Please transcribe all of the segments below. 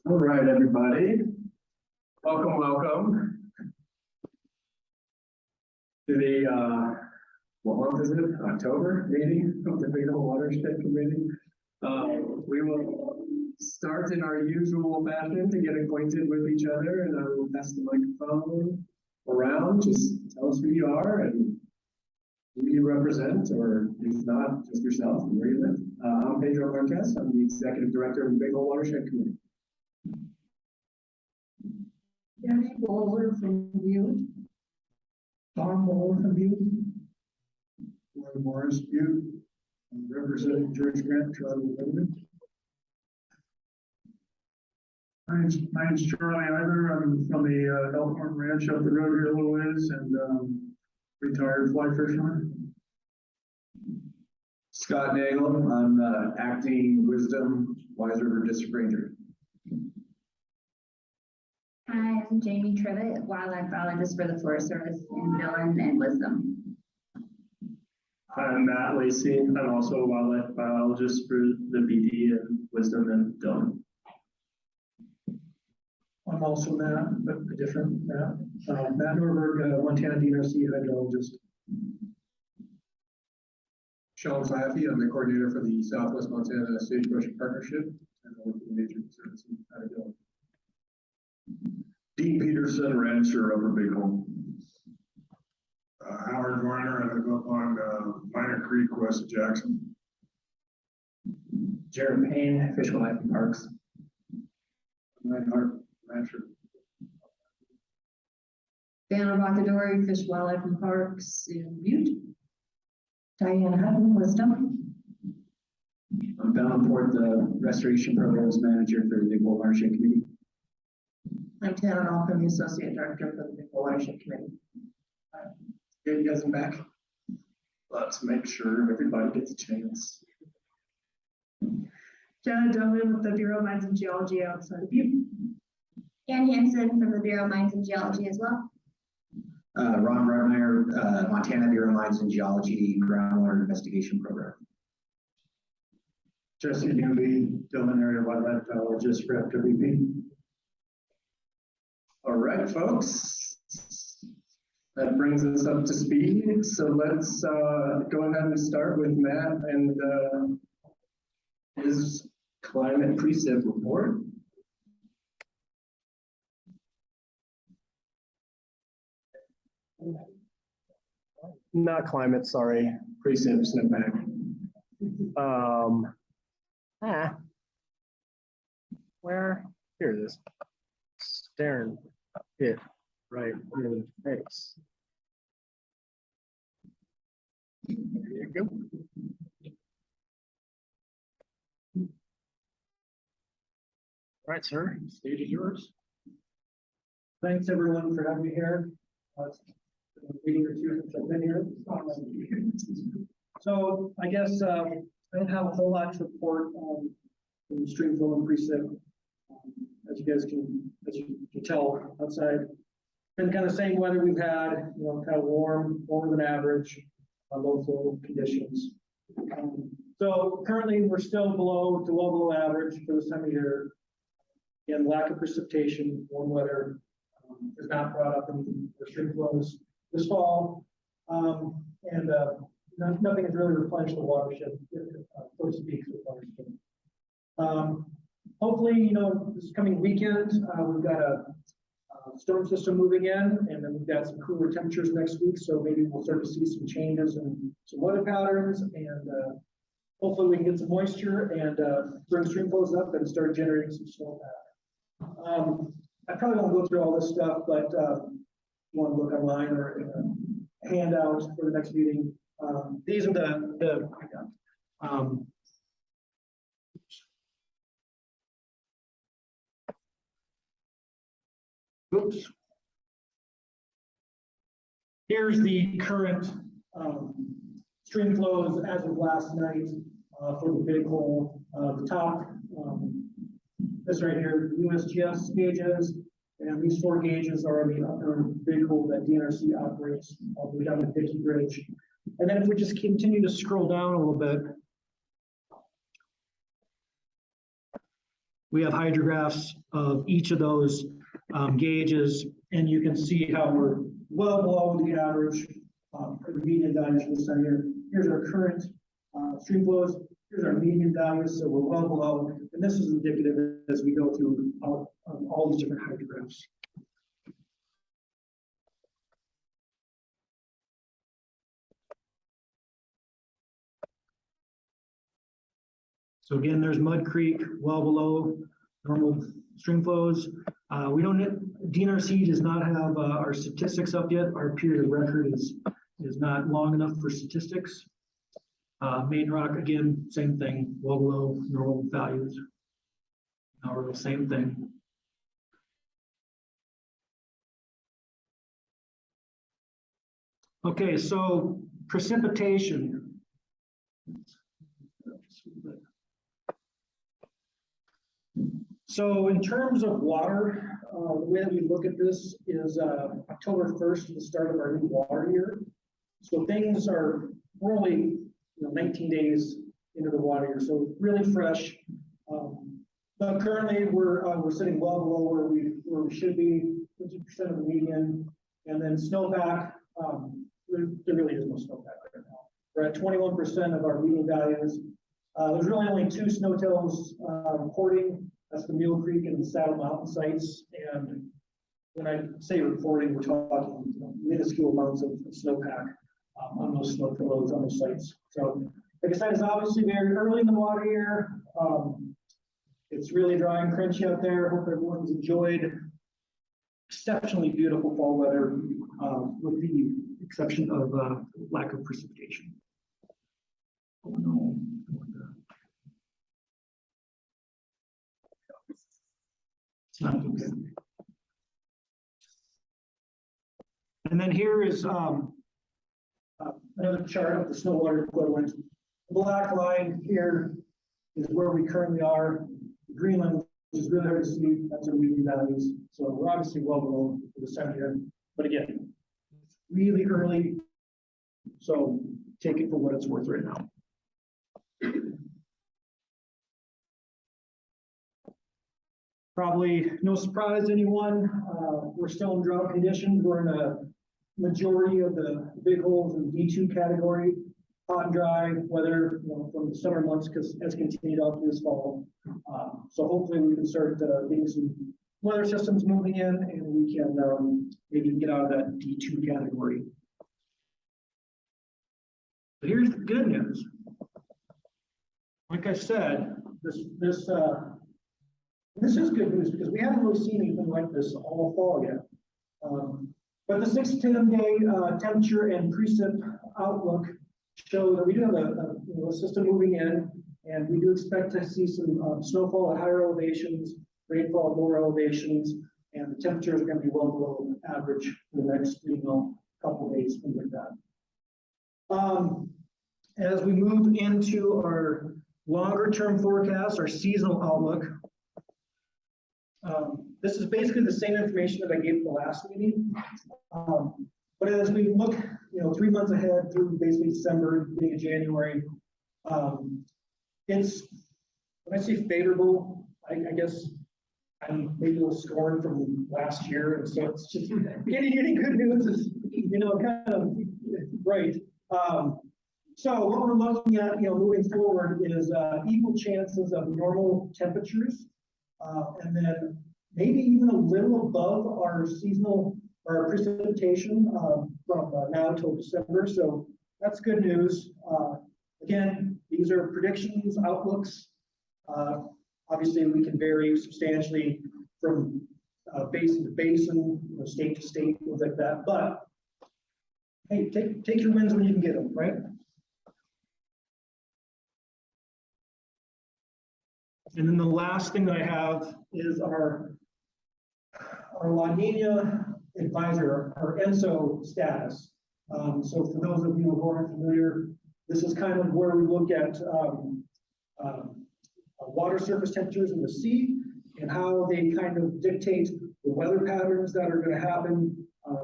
All right, everybody. Welcome to the, what month is it? October meeting of the Big Hole Watershed Committee. We will start in our usual fashion to get acquainted with each other, and I will pass the microphone around. Just tell us who you are and who you represent, or if not, just yourself and where you live. I'm Pedro Marquez. I'm the Executive Director of the Big Hole Watershed Committee. Danny Bowler from Butte. Tom Bowler from Butte. Morris Butte. I'm representing George Grant, Tribal Limited. My name's Charlie Either. I'm from the Elkhorn Ranch up the road here a little ways, and retired fly fisherman. Scott Nagel. I'm the acting Wisdom Wise River District Ranger. Hi, I'm Jamie Trivet, wildlife biologist for the Forest Service in Dillon and Wisdom. I'm Matt Lacey. I'm also a wildlife biologist for the BD and Wisdom and Dillon. I'm also Matt, but a different Matt. Matt Norberg, Montana DNRC hydrologist. Sean Claffey. I'm the coordinator for the Southwest Montana Sagebrush Partnership and I work with the Nature Conservancy out of Dillon. Dean Peterson, rancher Upper Big Hole. Howard Warner, I live up on Minor Creek, west of Jackson. Jared Payne, Fish, Wildlife and Parks. Reinhardt, rancher. Vanna Boccadori, Fish, Wildlife and Parks in Butte. Diana Hutton, Wisdom. I'm Davenport, the Restoration Programs Manager for the Big Hole Watershed Committee. I'm Tanner Alpin, the Associate Director for the Big Hole Watershed Committee. Good, you guys are back. Let's make sure everybody gets a chance. Jenna Dillman with the Bureau of Mines and Geology outside of Butte. Ann Hansen from the Bureau of Mines and Geology as well. Ron Rebmeyer, Montana Bureau of Mines and Geology Groundwater Investigation Program. Jesse Newby, Dillon area wildlife biologist for FWP. All right, folks. That brings us up to speed. So let's go ahead and start with Matt and his climate precip report. Not climate, sorry. Precip snapback. Where? Here it is. Staring it right in the face. There you go. All right, sir. Stage is yours. Thanks everyone for having me here. It's been a meeting or two since I've been here. So I guess I don't have a whole lot to report on the stream flow and precip. As you can tell outside, been kind of the same weather we've had, kind of warmer than average, low flow conditions. So currently we're still well below average for this time of year. Again, lack of precipitation, warm weather is not brought up in the stream flows this fall, and nothing has really replenished the watershed, so to speak, the watershed. Hopefully, this coming weekend, we've got a storm system moving in, and then we've got some cooler temperatures next week, so maybe we'll start to see some changes in some weather patterns, and hopefully we can get some moisture and bring stream flows up and start generating some snowpack. I probably won't go through all this stuff, but if you want to look online or in a handout for the next meeting, these are the oops. Here's the current stream flows as of last night for the Big Hole. The top, this right here, the USGS gauges, and these 4 gauges are the upper Big Hole that DNRC operates all the way down to Dickey Bridge. And then if we just continue to scroll down a little bit, We have hydrographs of each of those gauges, and you can see how we're well below the average for the median values for the center. Here's our current stream flows. Here's our median values, so we're well below. And this is indicative as we go through all these different hydrographs. So again, there's Mud Creek, well below normal stream flows. DNRC does not have our statistics up yet. Our period of record is not long enough for statistics. Main Rock, again, same thing, well below normal values. Our same thing. Okay, so precipitation. So in terms of water, the way that we look at this is October 1st, the start of our new water year. So things are really 19 days into the water year, so really fresh. But currently we're sitting well below where we should be, 50% of the median, and then snowpack. There really is no snowpack right now. We're at 21% of our median values. There's really only 2 snow tails reporting. That's the Mule Creek and the Saddle Mountain sites. And when I say reporting, we're talking minuscule amounts of snowpack on those snow flows on those sites. So, like I said, it's obviously very early in the water year. It's really dry and crunchy out there. Hope everyone's enjoyed exceptionally beautiful fall weather, with the exception of lack of precipitation. Oh no. It's not okay. And then here is another chart of the snow water equivalent. The black line here is where we currently are. Greenland, which is really hard to see, that's our median values. So we're obviously well below the center here. But again, really early. So take it for what it's worth right now. Probably no surprise to anyone. We're still in drought conditions. We're in a majority of the big holes in D2 category. Hot and dry weather, from the summer months has continued out through this fall. So hopefully we can start getting some weather systems moving in, and we can maybe get out of that D2 category. But here's the good news. Like I said, this is good news because we haven't really seen anything like this all fall yet. But the 6 to 10 day temperature and precip outlook show that we do have a system moving in, and we do expect to see some snowfall at higher elevations, rainfall at lower elevations, and the temperatures are going to be well below average for the next couple of days, things like that. As we move into our longer term forecast, our seasonal outlook, this is basically the same information that I gave the last meeting. But as we look, 3 months ahead through basically December, beginning of January, it's, when I say favorable, I guess I'm maybe a little scorned from last year. And so it's just getting good news is, kind of right. So what we're looking at, moving forward is equal chances of normal temperatures, and then maybe even a little above our seasonal or our precipitation from now till December. So that's good news. Again, these are predictions, outlooks. Obviously, we can vary substantially from basin to basin, state to state, things like that. But hey, take your wins when you can get them, right? And then the last thing that I have is our La Nina advisor, our ENSO status. So for those of you who aren't familiar, this is kind of where we look at water surface temperatures in the sea and how they kind of dictate the weather patterns that are going to happen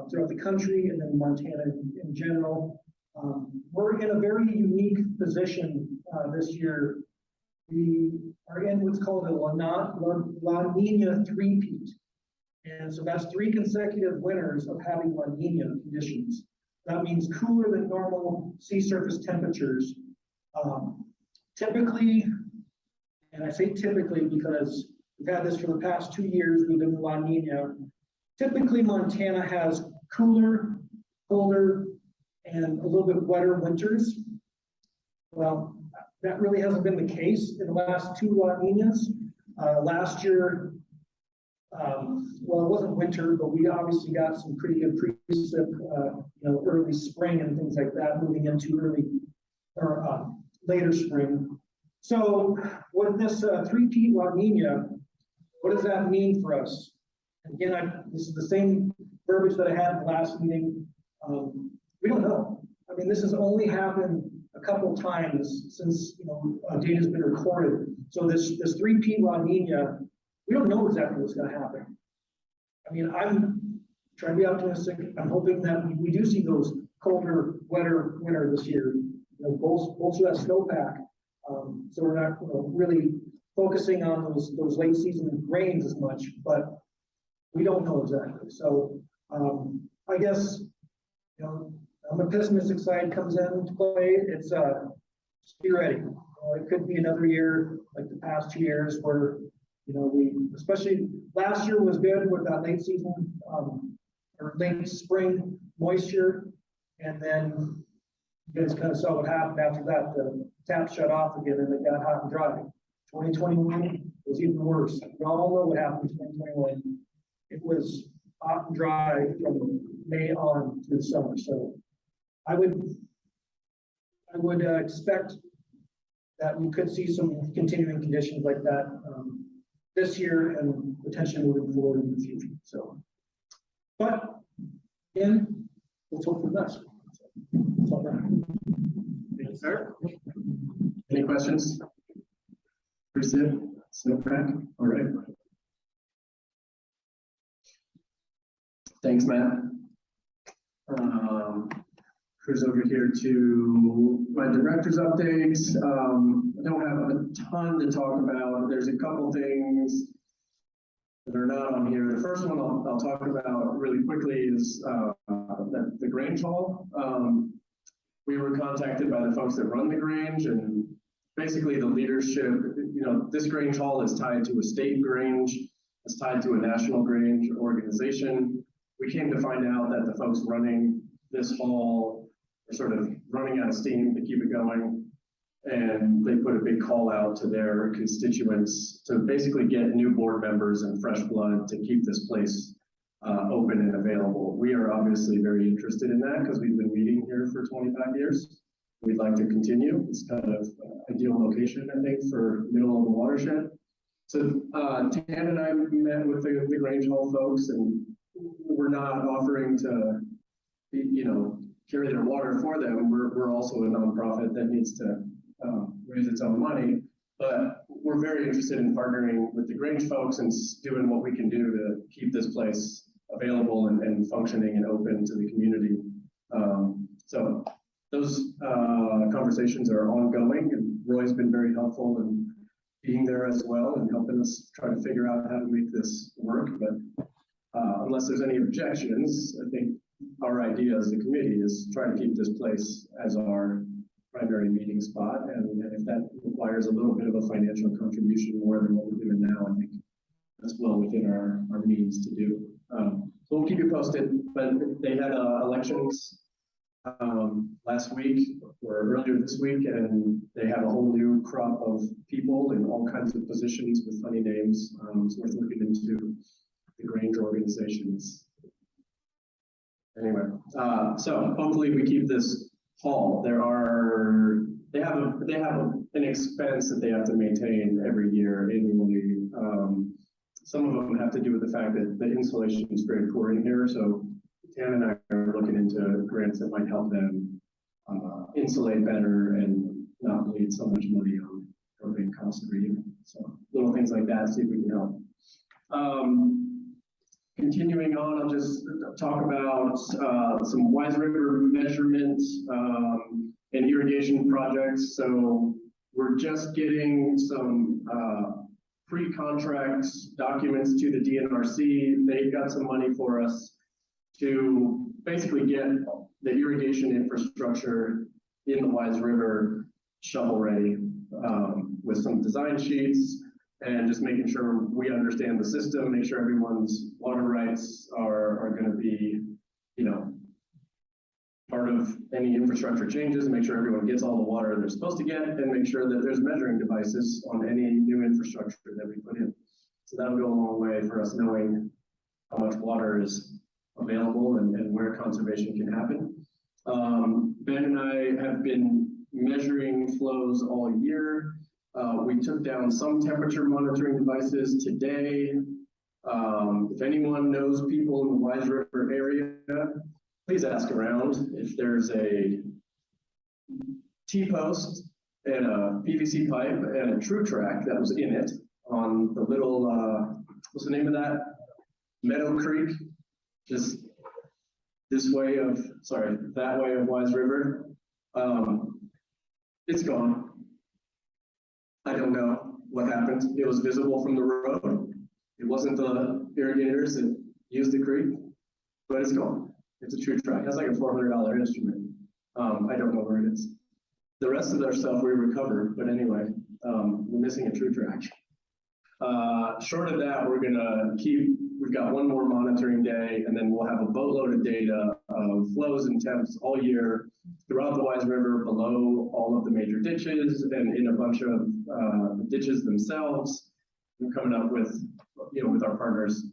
throughout the country and then Montana in general. We're in a very unique position this year we are in what's called a La Nina three-peat. And so that's 3 consecutive winters of having La Nina conditions. That means cooler than normal sea surface temperatures. Typically, and I say typically because we've had this for the past 2 years, we've been in La Nina. Typically, Montana has cooler, colder, and a little bit wetter winters. Well, that really hasn't been the case in the last 2 La Ninas. Last year, well, it wasn't winter, but we obviously got some pretty good precip, early spring and things like that, moving into early or later spring. So with this three-peat La Nina, what does that mean for us? Again, this is the same verbiage that I had in the last meeting. We don't know. I mean, this has only happened a couple times since data's been recorded. So this three-peat La Nina, we don't know exactly what's going to happen. I mean, I'm trying to be optimistic. I'm hoping that we do see those colder, wetter winter this year. Bolster that snowpack. So we're not really focusing on those late season rains as much, but we don't know exactly. So I guess on the pessimistic side comes into play. It's just be ready. It could be another year like the past 2 years where we, especially last year was good with that late season or late spring moisture, and then you guys kind of saw what happened after that. The tap shut off again and it got hot and dry. 2021 was even worse. We all know what happened in 2021. It was hot and dry from May on through the summer. So I would expect that we could see some continuing conditions like that this year and potentially moving forward in the future. So, but again, let's hope for the best. That's all right. Thank you, sir. Any questions? Precip, snowpack, all right. Thanks, Matt. Chris over here to my director's updates. I don't have a ton to talk about. There's a couple things that are not on here. The first one I'll talk about really quickly is the Grange Hall. We were contacted by the folks that run the Grange, and basically the leadership, this Grange Hall is tied to a state Grange, it's tied to a national Grange organization. We came to find out that the folks running this hall are sort of running out of steam to keep it going. And they put a big call out to their constituents to basically get new board members and fresh blood to keep this place open and available. We are obviously very interested in that because we've been meeting here for 25 years. We'd like to continue. It's kind of ideal location, I think, for middle of the watershed. So Tan and I met with the Grange Hall folks, and we're not offering to, carry their water for them. We're also a nonprofit that needs to raise its own money, but we're very interested in partnering with the Grange folks and doing what we can do to keep this place available and functioning and open to the community. So those conversations are ongoing, and Roy's been very helpful in being there as well and helping us try to figure out how to make this work. But unless there's any objections, I think our idea as the committee is try to keep this place as our primary meeting spot. And if that requires a little bit of a financial contribution more than what we're doing now, I think that's well within our means to do. So we'll keep you posted, but they had elections last week or earlier this week, and they have a whole new crop of people in all kinds of positions with funny names. It's worth looking into the Grange organizations. Anyway, so hopefully we keep this hall. They have an expense that they have to maintain every year annually. Some of them have to do with the fact that the insulation is very poor in here. So Tan and I are looking into grants that might help them insulate better and not bleed so much money on propane costs every year. So little things like that, see if we can help. Continuing on, I'll just talk about some Wise River measurement and irrigation projects. So we're just getting some pre-contract documents to the DNRC. They've got some money for us to basically get the irrigation infrastructure in the Wise River shovel ready, with some design sheets and just making sure we understand the system, make sure everyone's water rights are going to be, you know, part of any infrastructure changes, make sure everyone gets all the water they're supposed to get, and make sure that there's measuring devices on any new infrastructure that we put in. So that'll go a long way for us knowing how much water is available and where conservation can happen. Ben and I have been measuring flows all year. We took down some temperature monitoring devices today. If anyone knows people in the Wise River area, please ask around if there's a T-post and a PVC pipe and a true track that was in it on the little, what's the name of that? Meadow Creek, just this way of, sorry, that way of Wise River. It's gone. I don't know what happened. It was visible from the road. It wasn't the irrigators that used the creek, but it's gone. It's a true track. That's like a $400 instrument. I don't know where it is. The rest of their stuff we recovered, but anyway, we're missing a true track. Short of that, we've got one more monitoring day, and then we'll have a boatload of data of flows and temps all year throughout the Wise River, below all of the major ditches, and in a bunch of ditches themselves. We're coming up with, with our partners,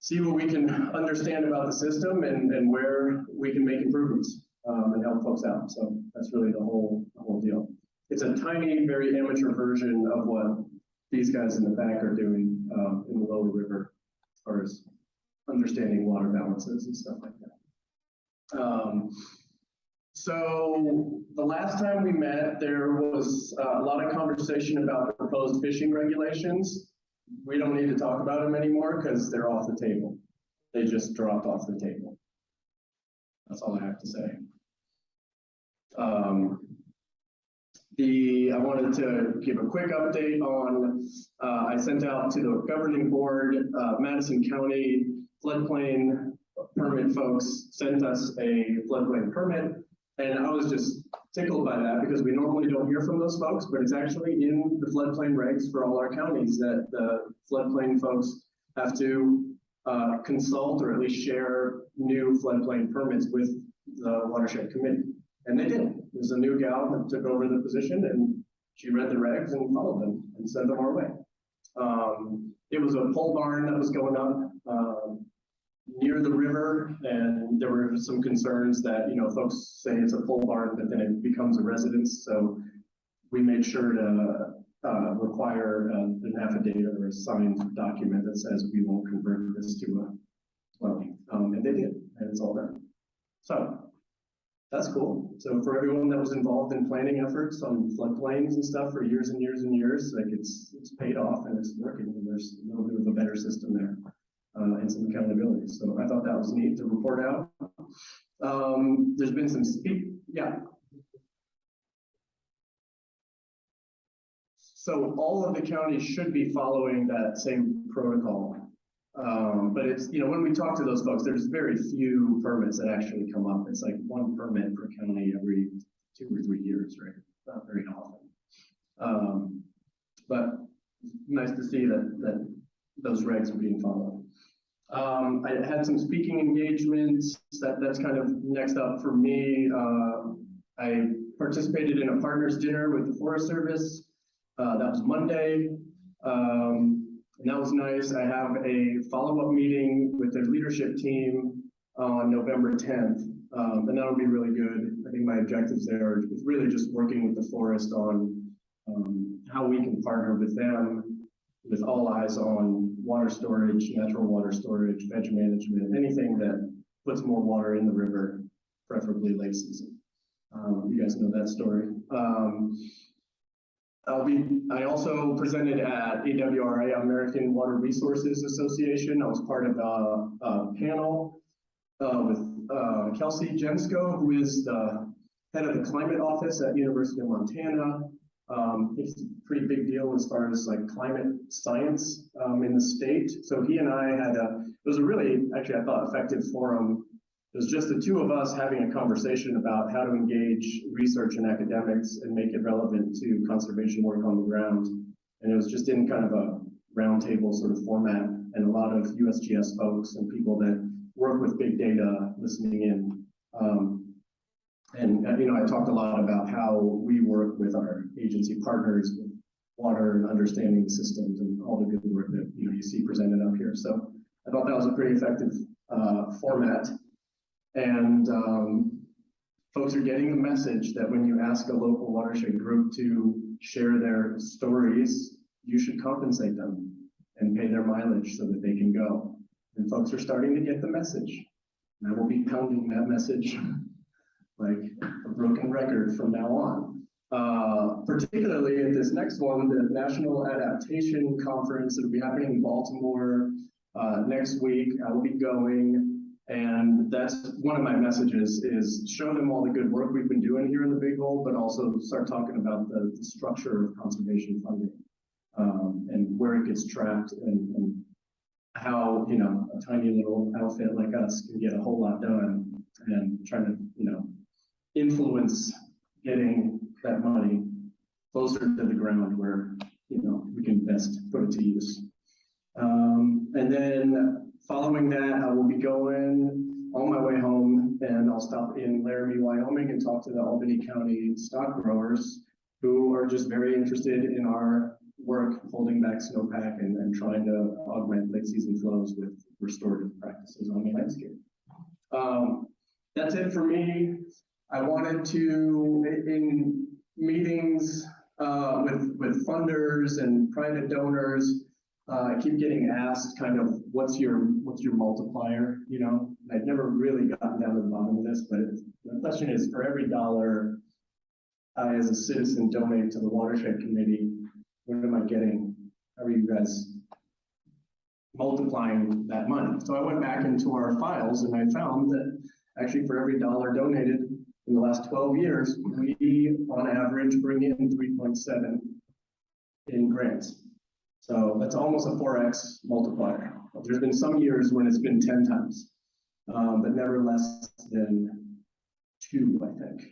see what we can understand about the system and where we can make improvements and help folks out. So that's really the whole deal. It's a tiny, very amateur version of what these guys in the back are doing in the lower river as far as understanding water balances and stuff like that. So the last time we met, there was a lot of conversation about the proposed fishing regulations. We don't need to talk about them anymore because they're off the table. They just dropped off the table. That's all I have to say. I wanted to give a quick update on, I sent out to the governing board, Madison County floodplain permit folks sent us a floodplain permit, and I was just tickled by that because we normally don't hear from those folks, but it's actually in the floodplain regs for all our counties that the floodplain folks have to consult or at least share new floodplain permits with the watershed committee. And they did. There's a new gal that took over the position, and she read the regs and followed them and sent them our way. It was a pole barn that was going up near the river, and there were some concerns that, folks say it's a pole barn, but then it becomes a residence. So we made sure to require an affidavit or a signed document that says we won't convert this to a dwelling. And they did, and it's all done. So that's cool. So for everyone that was involved in planning efforts on floodplains and stuff for years and years and years, like it's paid off and it's working, and there's a little bit of a better system there and some accountability. So I thought that was neat to report out. There's been some So all of the counties should be following that same protocol. But it's, when we talk to those folks, there's very few permits that actually come up. It's like one permit per county every 2 or 3 years, right? Not very often. But nice to see that those regs are being followed. I had some speaking engagements. That's kind of next up for me. I participated in a partners dinner with the Forest Service. That was Monday. And that was nice. I have a follow-up meeting with their leadership team on November 10th, and that'll be really good. I think my objectives there are really just working with the forest on how we can partner with them with all eyes on water storage, natural water storage, veg management, anything that puts more water in the river, preferably late season. You guys know that story. I also presented at AWRA, American Water Resources Association. I was part of a panel with Kelsey Jensko, who is the head of the climate office at University of Montana. It's a pretty big deal as far as like climate science in the state. So he and I had it was a really, actually I thought, effective forum. It was just the two of us having a conversation about how to engage research and academics and make it relevant to conservation work on the ground. And it was just in kind of a roundtable sort of format, and a lot of USGS folks and people that work with big data listening in. And you know, I talked a lot about how we work with our agency partners with water and understanding the systems and all the good work that you see presented up here. So I thought that was a pretty effective format. And folks are getting the message that when you ask a local watershed group to share their stories, you should compensate them and pay their mileage so that they can go. And folks are starting to get the message. And I will be pounding that message like a broken record from now on. Particularly at this next one, the National Adaptation Conference that will be happening in Baltimore next week. I will be going, and that's one of my messages is show them all the good work we've been doing here in the Big Hole, but also start talking about the structure of conservation funding and where it gets tracked and how, you know, a tiny little outfit like us can get a whole lot done, and trying to, you know, influence getting that money closer to the ground where, you know, we can best put it to use. And then following that, I will be going on my way home, and I'll stop in Laramie, Wyoming, and talk to the Albany County stock growers who are just very interested in our work holding back snowpack and trying to augment late season flows with restorative practices on the landscape. That's it for me. I wanted to, in meetings with funders and private donors, I keep getting asked kind of what's your multiplier, you know? I've never really gotten down to the bottom of this, but the question is, for every dollar I as a citizen donate to the watershed committee, what am I getting? How are you guys multiplying that money? So I went back into our files and I found that actually for every dollar donated in the last 12 years, we on average bring in 3.7 in grants. So that's almost a 4x multiplier. There's been some years when it's been 10 times, but never less than 2, I think.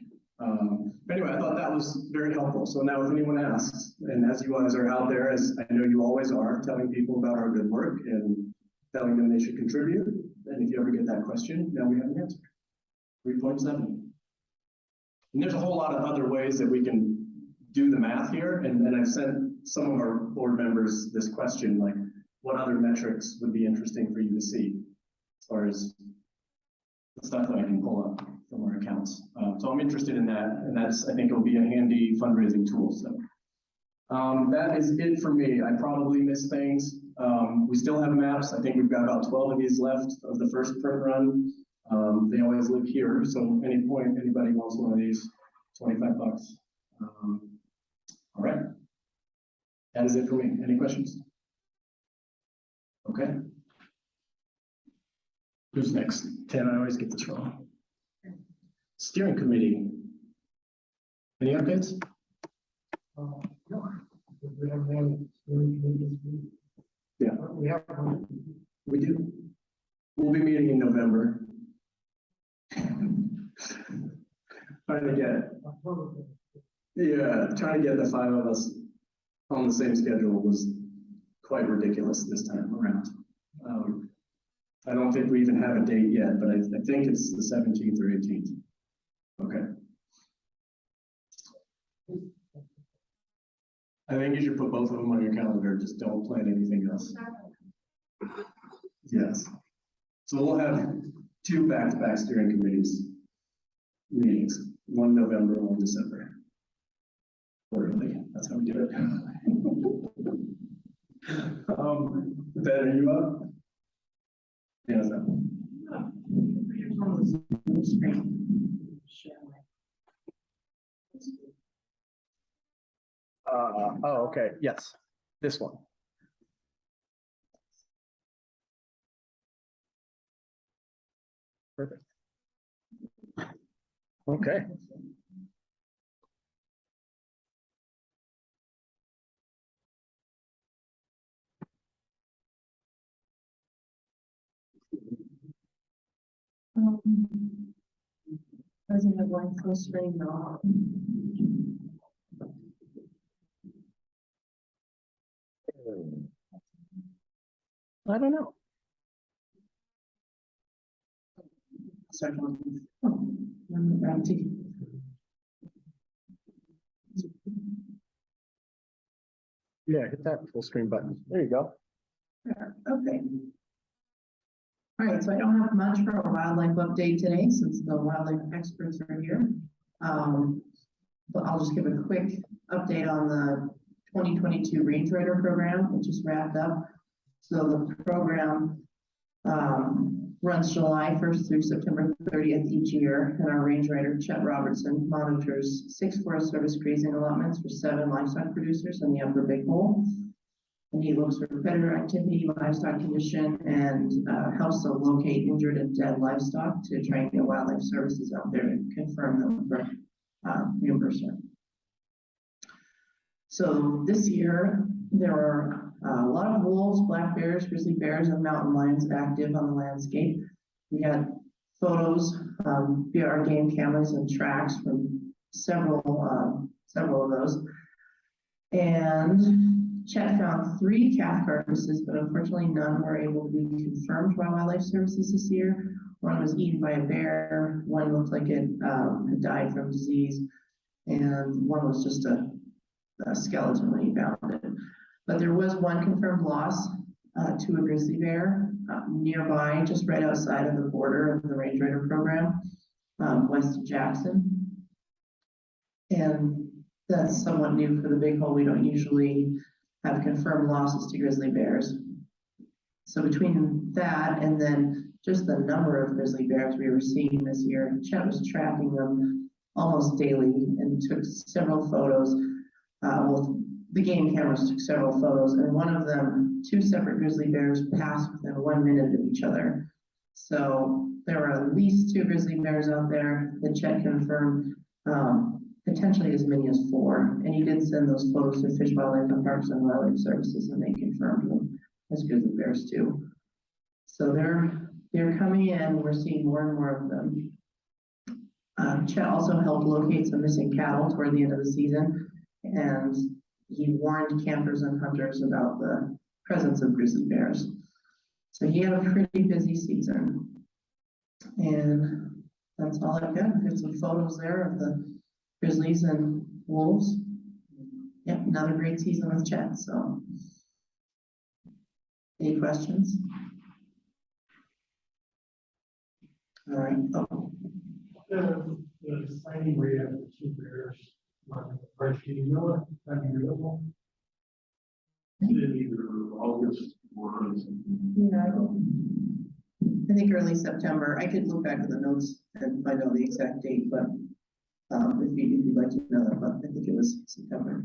But anyway, I thought that was very helpful. So now if anyone asks, and as you guys are out there, as I know you always are, telling people about our good work and telling them they should contribute, and if you ever get that question, now we have an answer. 3.7. And there's a whole lot of other ways that we can do the math here, and I've sent some of our board members this question, like what other metrics would be interesting for you to see as far as the stuff that I can pull up from our accounts. So I'm interested in that, and that's, I think it'll be a handy fundraising tool. So that is it for me. I probably missed things. We still have maps. I think we've got about 12 of these left of the first print run. They always live here, so any point anybody wants one of these, 25 bucks. All right, that is it for me. Any questions? Okay. Who's next? 10, I always get this wrong. Steering committee. Any updates? No. We have one. Yeah. We have one. We do. We'll be meeting in November. Trying to get the 5 of us on the same schedule was quite ridiculous this time around. I don't think we even have a date yet, but I think it's the 17th or 18th. Okay. I think you should put both of them on your calendar. Just don't plan anything else. Yes. So we'll have 2 back-to-back steering committees meetings, one November, one December. Quarterly, that's how we do it. Ben, are you up? Yeah, oh, okay, yes, this one. Perfect. Okay. Doesn't have one close spring though. I don't know. Second. Empty. Yeah, hit that full screen button. There you go. Okay. All right, so I don't have much for a wildlife update today since the wildlife experts are here. But I'll just give a quick update on the 2022 Range Rider program, which is wrapped up. So the program runs July 1st through September 30th each year, and our Range Rider, Chet Robertson, monitors 6 Forest Service grazing allotments for 7 livestock producers in the Upper Big Hole. And he looks for predator activity, livestock condition, and helps to locate injured and dead livestock to try and get wildlife services out there to confirm them for reimbursement. So this year, there are a lot of wolves, black bears, grizzly bears, and mountain lions active on the landscape. We had photos via our game cameras and tracks from several of those. And Chet found 3 calf carcasses, but unfortunately none were able to be confirmed by Wildlife Services this year. One was eaten by a bear, one looked like it had died from disease, and one was just a skeleton when he found it. But there was one confirmed loss to a grizzly bear nearby, just right outside of the border of the Range Rider program, west of Jackson. And that's somewhat new for the Big Hole. We don't usually have confirmed losses to grizzly bears. So between that and then just the number of grizzly bears we were seeing this year, Chet was tracking them almost daily and took several photos. Well, the game cameras took several photos, and one of them, 2 separate grizzly bears passed within 1 minute of each other. So there were at least 2 grizzly bears out there that Chet confirmed, potentially as many as 4. And he did send those photos to Fish, Wildlife, and Parks and Wildlife Services, and they confirmed them as grizzly bears too. So they're coming in. We're seeing more and more of them. Chet also helped locate some missing cattle toward the end of the season, and he warned campers and hunters about the presence of grizzly bears. So he had a pretty busy season. And that's all I've got. Got some photos there of the grizzlies and wolves. Yep, another great season with Chet. So any questions? All right. Oh. The sighting rate of the 2 bears, do you know if that'd be reasonable? In either August or Yeah, I think early September. I could look back at the notes and find out the exact date, but if you'd like to know that, but I think it was September.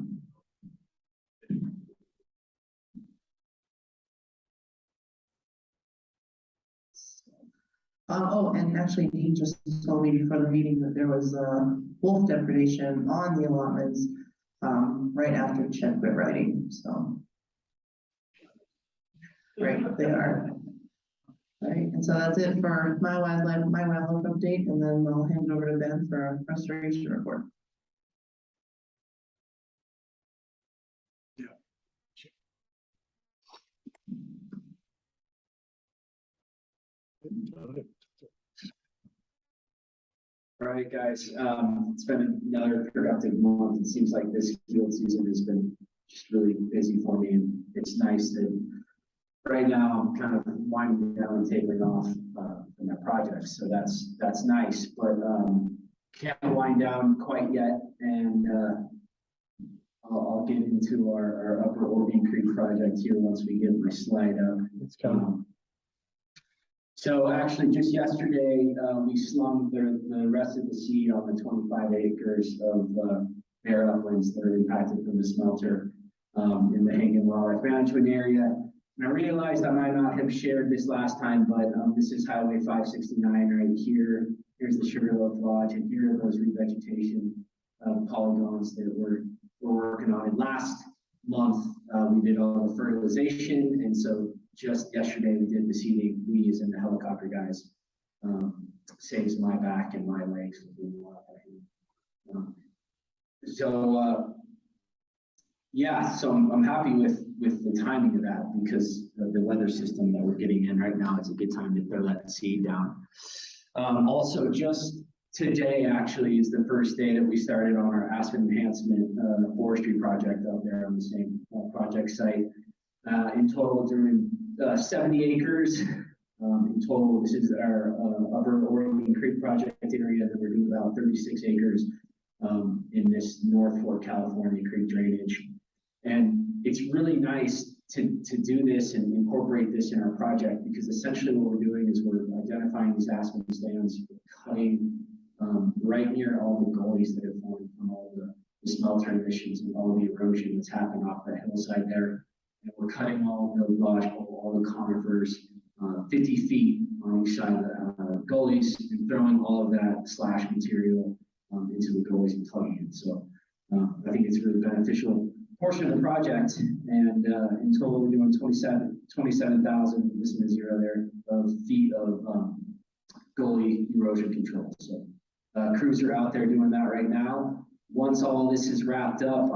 Oh, and actually, he just told me before the meeting that there was wolf depredation on the allotments right after Chet quit riding. So, right, they are. All right, and so that's it for my wildlife update, and then I'll hand it over to Ben for a restoration report. All right, guys, it's been another productive month. It seems like this field season has been just really busy for me, and it's nice that right now I'm kind of winding down and tapering off from my projects, so that's nice, but can't wind down quite yet, and I'll get into our Upper Orby Creek project here once we get my slide up. It's coming. So actually, just yesterday, we slung the rest of the seed on the 25 acres of bare uplands that are impacted from the smelter in the Hagen Wildlife Management Area. And I realized I might not have shared this last time, but this is Highway 569 right here. Here's the Sugarloaf Lodge, and here are those revegetation polygons that we're working on. And month, we did all the fertilization, and so just yesterday we did the seeding. We using the helicopter guys. Saves my back and my legs from doing a lot of that. Yeah, so I'm happy with the timing of that because of the weather system that we're getting in right now. It's a good time to throw that seed down. Also, just today actually is the first day that we started on our aspen enhancement forestry project out there on the same project site. In total, doing 70 acres. In total, this is our Upper Oregon Creek project area that we're doing about 36 acres in this North Fork, California creek drainage. And it's really nice to do this and incorporate this in our project because essentially what we're doing is we're identifying these aspen stands, cutting right near all the gullies that have formed from all the smelter emissions and all the erosion that's happened off that hillside there. And we're cutting all the lodgepole, all the conifers, 50 feet on each side of the gullies and throwing all of that slash material into the gullies and plugging it. So I think it's a really beneficial portion of the project. And in total, we're doing 27,000, missing a zero there, of feet of gully erosion control. So crews are out there doing that right now. Once all this is wrapped up,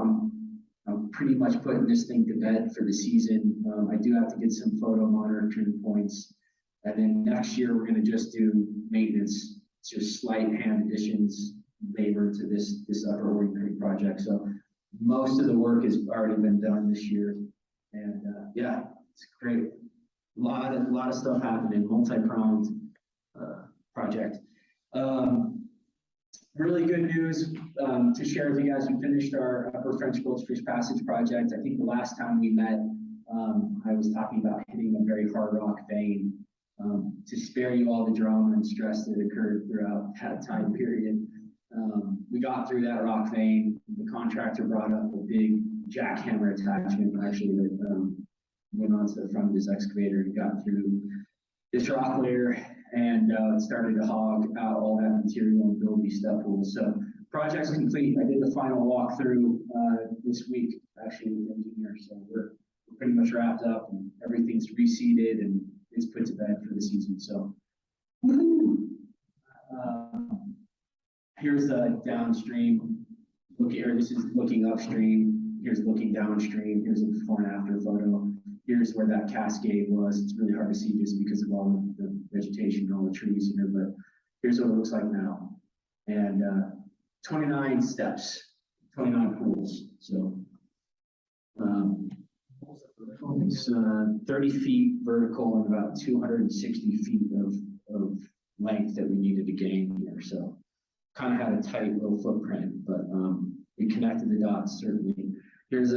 I'm pretty much putting this thing to bed for the season. I do have to get some photo monitoring points. And then next year, we're going to just do maintenance, just slight hand additions, labor to this Upper Oregon Creek project. So most of the work has already been done this year. And yeah, it's great. A lot of stuff happening, multi-pronged project. Really good news to share with you guys. We finished our Upper French Gulch Fish Passage project. I think the last time we met, I was talking about hitting a very hard rock vein to spare you all the drama and stress that occurred throughout that time period. We got through that rock vein. The contractor brought up a big jackhammer attachment, actually, that went onto the front of his excavator and got through this rock layer and started to hog out all that material and build these step pools. So project's complete. I did the final walkthrough this week, actually, with the engineer. So we're pretty much wrapped up and everything's reseeded and it's put to bed for the season. So here's the downstream look here. This is looking upstream. Here's looking downstream. Here's a before and after photo. Here's where that cascade was. It's really hard to see just because of all the vegetation and all the trees here, but here's what it looks like now. And 29 steps, 29 pools. So it's 30 feet vertical and about 260 feet of length that we needed to gain here. So kind of had a tight little footprint, but we connected the dots certainly. Here's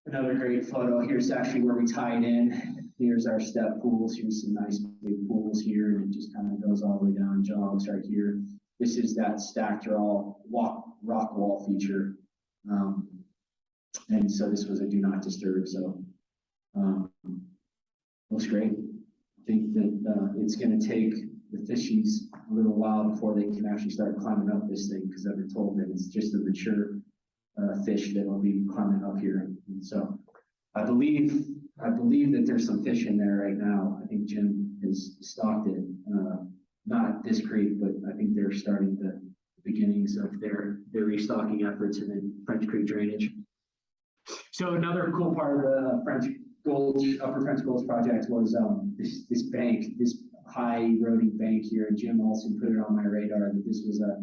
another great photo. Here's actually where we tied in. Here's our step pools. Here's some nice big pools here, and it just kind of goes all the way down, jogs right here. This is that stacked rock wall feature. And so this was a do not disturb. So looks great. I think that it's going to take the fishies a little while before they can actually start climbing up this thing, because I've been told that it's just a mature fish that will be climbing up here. And so I believe that there's some fish in there right now. I think Jim has stocked it, not this creek, but I think they're starting the beginnings of their restocking efforts in the French Creek drainage. So another cool part of the Upper French Gulch project was this bank, this high eroding bank here. And Jim also put it on my radar that this was a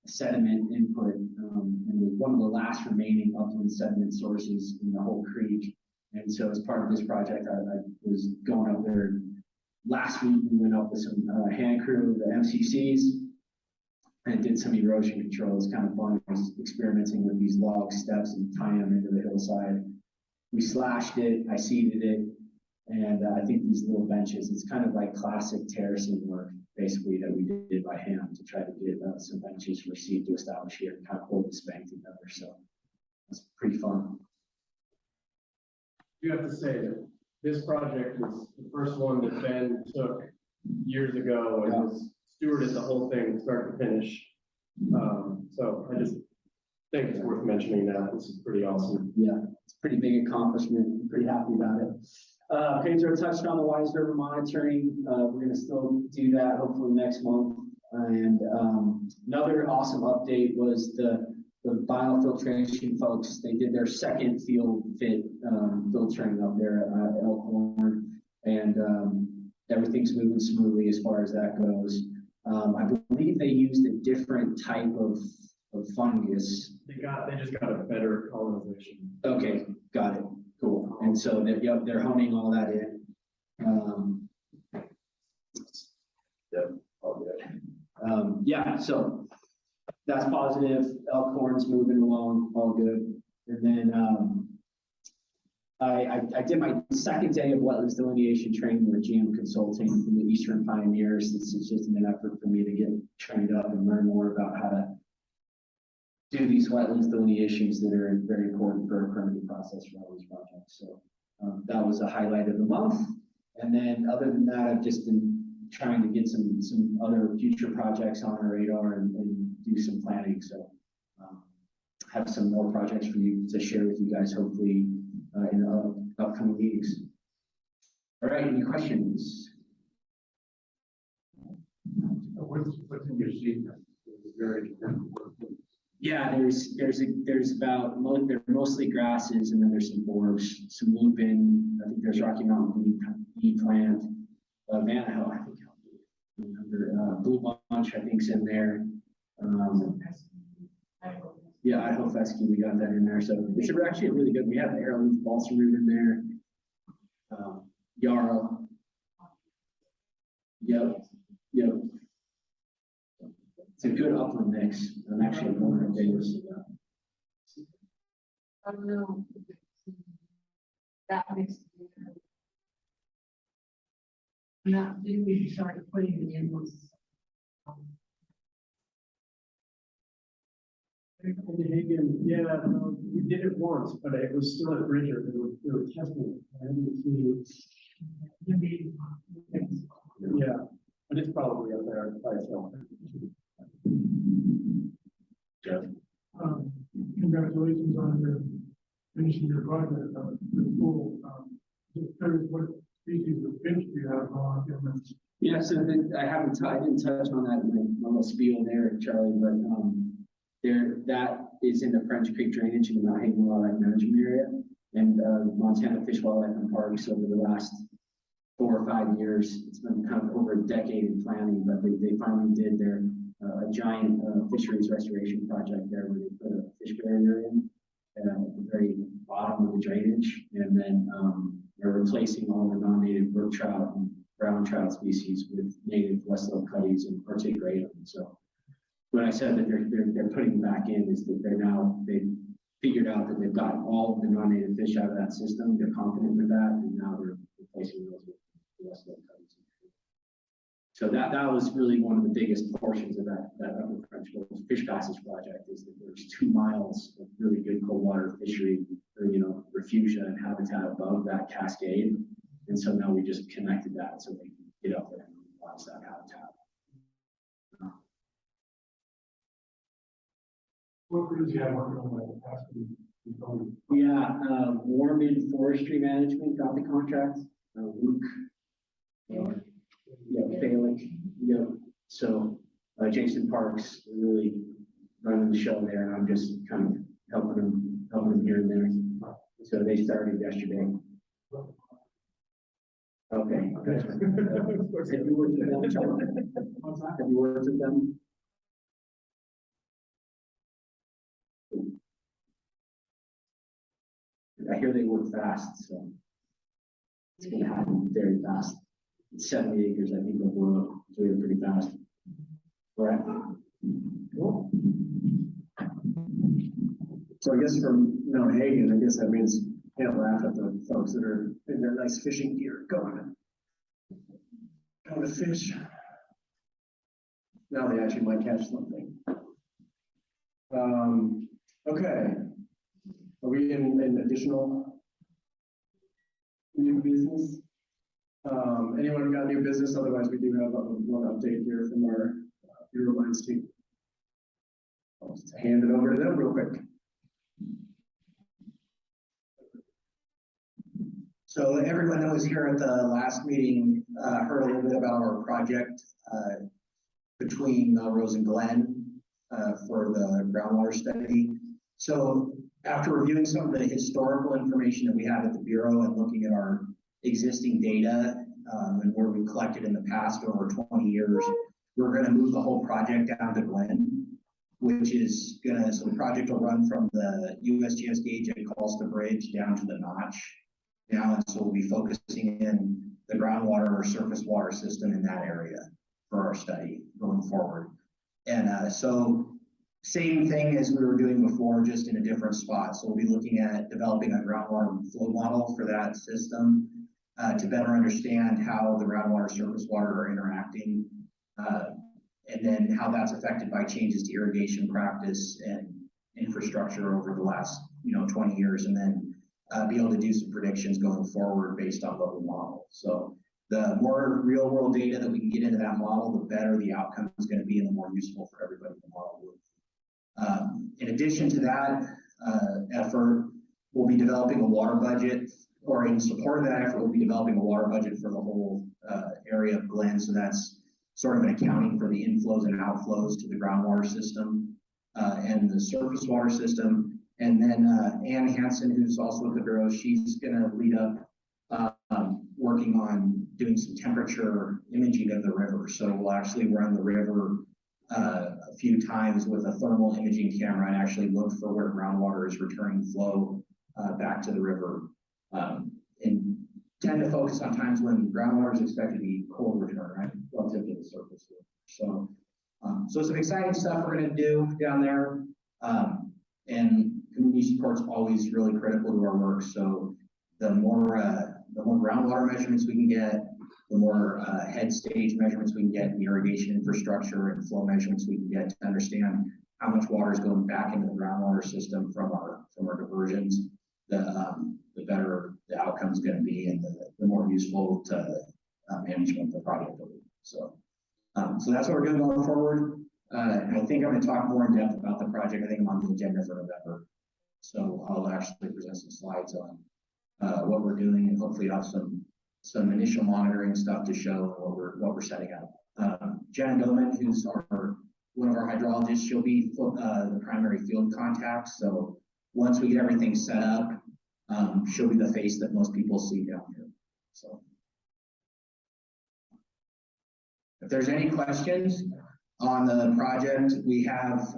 sediment input and was one of the last remaining upland sediment sources in the whole creek. And so as part of this project, I was going up there. Last week, we went up with some hand crew, the MCCs, and did some erosion control. It's kind of fun. I was experimenting with these log steps and tying them into the hillside. We slashed it, I seeded it, and I think these little benches, it's kind of like classic terracing work, basically, that we did by hand to try to get some benches for seed to establish here and kind of hold this bank together. So it's pretty fun. You have to say that this project was the first one that Ben took years ago and was stewarded the whole thing start to finish. So I just think it's worth mentioning that. This is pretty awesome. Yeah, it's a pretty big accomplishment. I'm pretty happy about it. Pedro touched on the Wise River monitoring. We're gonna still do that hopefully next month. And another awesome update was the biofiltration folks. They did their second field fit filtering up there at Elkhorn, and everything's moving smoothly as far as that goes. I believe they used a different type of fungus. They just got a better colonization. Okay, got it. Cool. And so they're honing all that in. All good. Yeah, so that's positive. Elkhorn's moving along, all good. And then I did my second day of wetlands delineation training with GM Consulting from the Eastern Pioneers. This is just an effort for me to get trained up and learn more about how to do these wetlands delineations that are very important for a permitting process for all these projects. So that was a highlight of the month. And then other than that, I've just been trying to get some other future projects on our radar and do some planning. So have some more projects for you to share with you guys, hopefully in upcoming meetings. All right, any questions? What's in your sheet? Very Yeah, there's about, they're mostly grasses, and then there's some borbs, some lupin. I think there's Rocky Mountain bee plant, Vanna, I think, blue bunch, I think's in there. Yeah, Idaho fescue, we got that in there. So it's actually a really good. We have arrowleaf balsam root in there. Yarrow. Yep. It's a good upland mix. I'm actually one of the favorites. I don't know. That makes. Not, didn't we start putting it in was. Yeah, no, we did it once, but it was still at Bridger. They were testing it. And yeah, but it's probably up there by itself. Congratulations on your finishing your project. Pretty cool. Just curious what species of finch do you have on? Yeah, so I didn't touch on that in my little spiel there, Charlie, but that is in the French Creek drainage in the Mount Hagen Wildlife Management Area and Montana Fish, Wildlife and Parks over the last 4 or 5 years. It's been kind of over a decade in planning, but they finally did their a giant fisheries restoration project there where they put a fish barrier in at the very bottom of the drainage, and then they're replacing all the non-native brook trout and brown trout species with native West Slope cutties and Ortigratum. So when I said that they're putting them back in, is that they've figured out that they've got all of the non-native fish out of that system. They're confident with that, and now they're replacing those with the West Slope cutties. So that was really one of the biggest portions of that Upper French Gulf Fish Passage project, is that there's 2 miles of really good cold water fishery, or, refugia and habitat above that cascade. And so now we just connected that so they can get up there and watch that habitat. What crews you have working on that capacity? Yeah, Warman Forestry Management got the contract. Luke. Failing. So Jason Parks really running the show there, and I'm just kind of helping them here and there. So they started yesterday. Okay. Have you worked with them, Charlie? Have you worked with them? I hear they work fast, so it's going to happen very fast. It's 70 acres, I think, they'll blow up. So they're pretty fast. All right. Cool. So I guess from Mount Hagen, I guess that means can't laugh at the folks that are in their nice fishing gear going to fish. Now they actually might catch something. Okay. Are we in additional new business? Anyone got new business? Otherwise, we do have one update here from our Bureau Lines team. I'll just hand it over to them real quick. So everyone that was here at the last meeting heard a little bit about our project between Melrose and Glen for the groundwater study. So after reviewing some of the historical information that we have at the Bureau and looking at our existing data and where we collected in the past over 20 years, we're going to move the whole project down to Glen, which is so the project will run from the USGS gauge at Colsta Bridge down to the notch now. And so we'll be focusing in the groundwater or surface water system in that area for our study going forward. And so same thing as we were doing before, just in a different spot. So we'll be looking at developing a groundwater flow model for that system to better understand how the groundwater surface water are interacting, and then how that's affected by changes to irrigation practice and infrastructure over the last 20 years, and then be able to do some predictions going forward based on what we model. So the more real world data that we can get into that model, the better the outcome is going to be and the more useful for everybody in the model. In addition to that effort, we'll be developing a water budget, or in support of that effort, we'll be developing a water budget for the whole area of Glen. So that's sort of an accounting for the inflows and outflows to the groundwater system and the surface water system. And then Ann Hansen, who's also at the Bureau, she's going to lead up working on doing some temperature imaging of the river. So we'll actually run the river a few times with a thermal imaging camera and actually look for where groundwater is returning flow back to the river, and tend to focus on times when groundwater is expected to be cold return, right, relative to the surface. So some exciting stuff we're going to do down there, and community support's always really critical to our work. So the more groundwater measurements we can get, the more head stage measurements we can get in irrigation infrastructure and flow measurements we can get to understand how much water is going back into the groundwater system from our diversions, the better the outcome is going to be, and the more useful to management of the project will be. So that's what we're doing going forward. And I think I'm going to talk more in depth about the project. I think I'm on the agenda for November. So I'll actually present some slides on what we're doing, and hopefully have some initial monitoring stuff to show what we're setting up. Jen Billman, who's one of our hydrologists, she'll be the primary field contact. So once we get everything set up, she'll be the face that most people see down here. So if there's any questions on the project, we have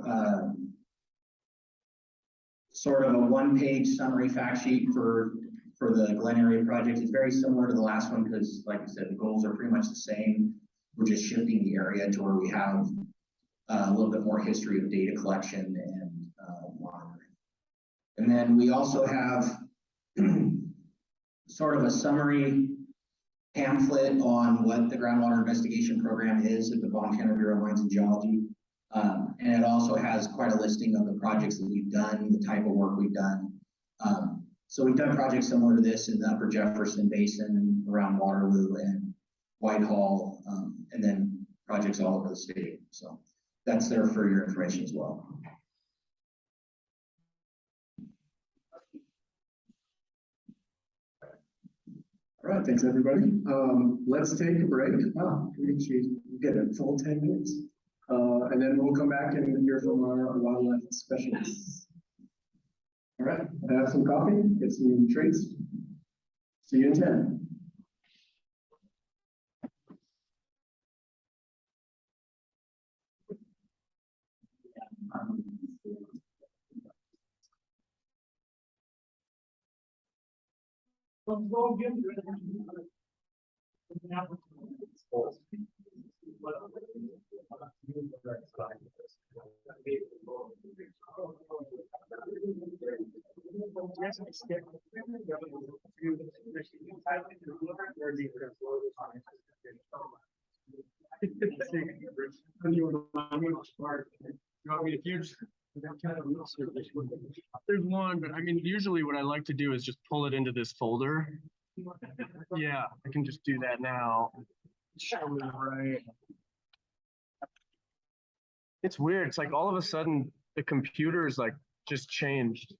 sort of a one-page summary fact sheet for the Glen area project. It's very similar to the last one because, like I said, the goals are pretty much the same. We're just shifting the area to where we have a little bit more history of data collection and monitoring. And then we also have sort of a summary pamphlet on what the groundwater investigation program is at the Montana Bureau of Mines and Geology. And it also has quite a listing of the projects that we've done, the type of work we've done. So we've done projects similar to this in the Upper Jefferson Basin, around Waterloo and Whitehall, and then projects all over the state. So that's there for your information as well. All right, thanks everybody. Let's take a break. We get a full 10 minutes. And then we'll come back and hear from our wildlife specialists. All right, have some coffee, get some treats. See you in 10. There's one, but I mean, usually what I like to do is just pull it into this folder. Yeah, I can just do that now. Show me right. It's weird. It's like all of a sudden the computers like just changed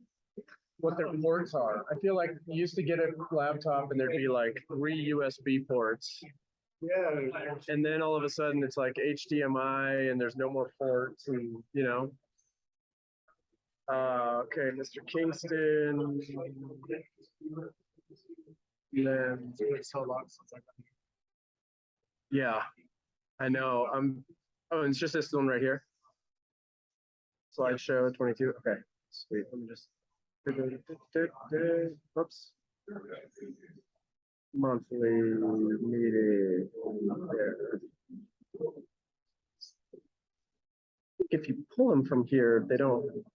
what their ports are. I feel like you used to get a laptop and there'd be like 3 USB ports. Yeah. And then all of a sudden it's like HDMI and there's no more ports and you know. Okay, Mr. Kingston. Then it's so long since I got here. Yeah, I know. Oh, it's just this one right here. Slideshow 22. Okay, sweet. Let me just. Oops. Monthly meeting. There. If you pull them from here,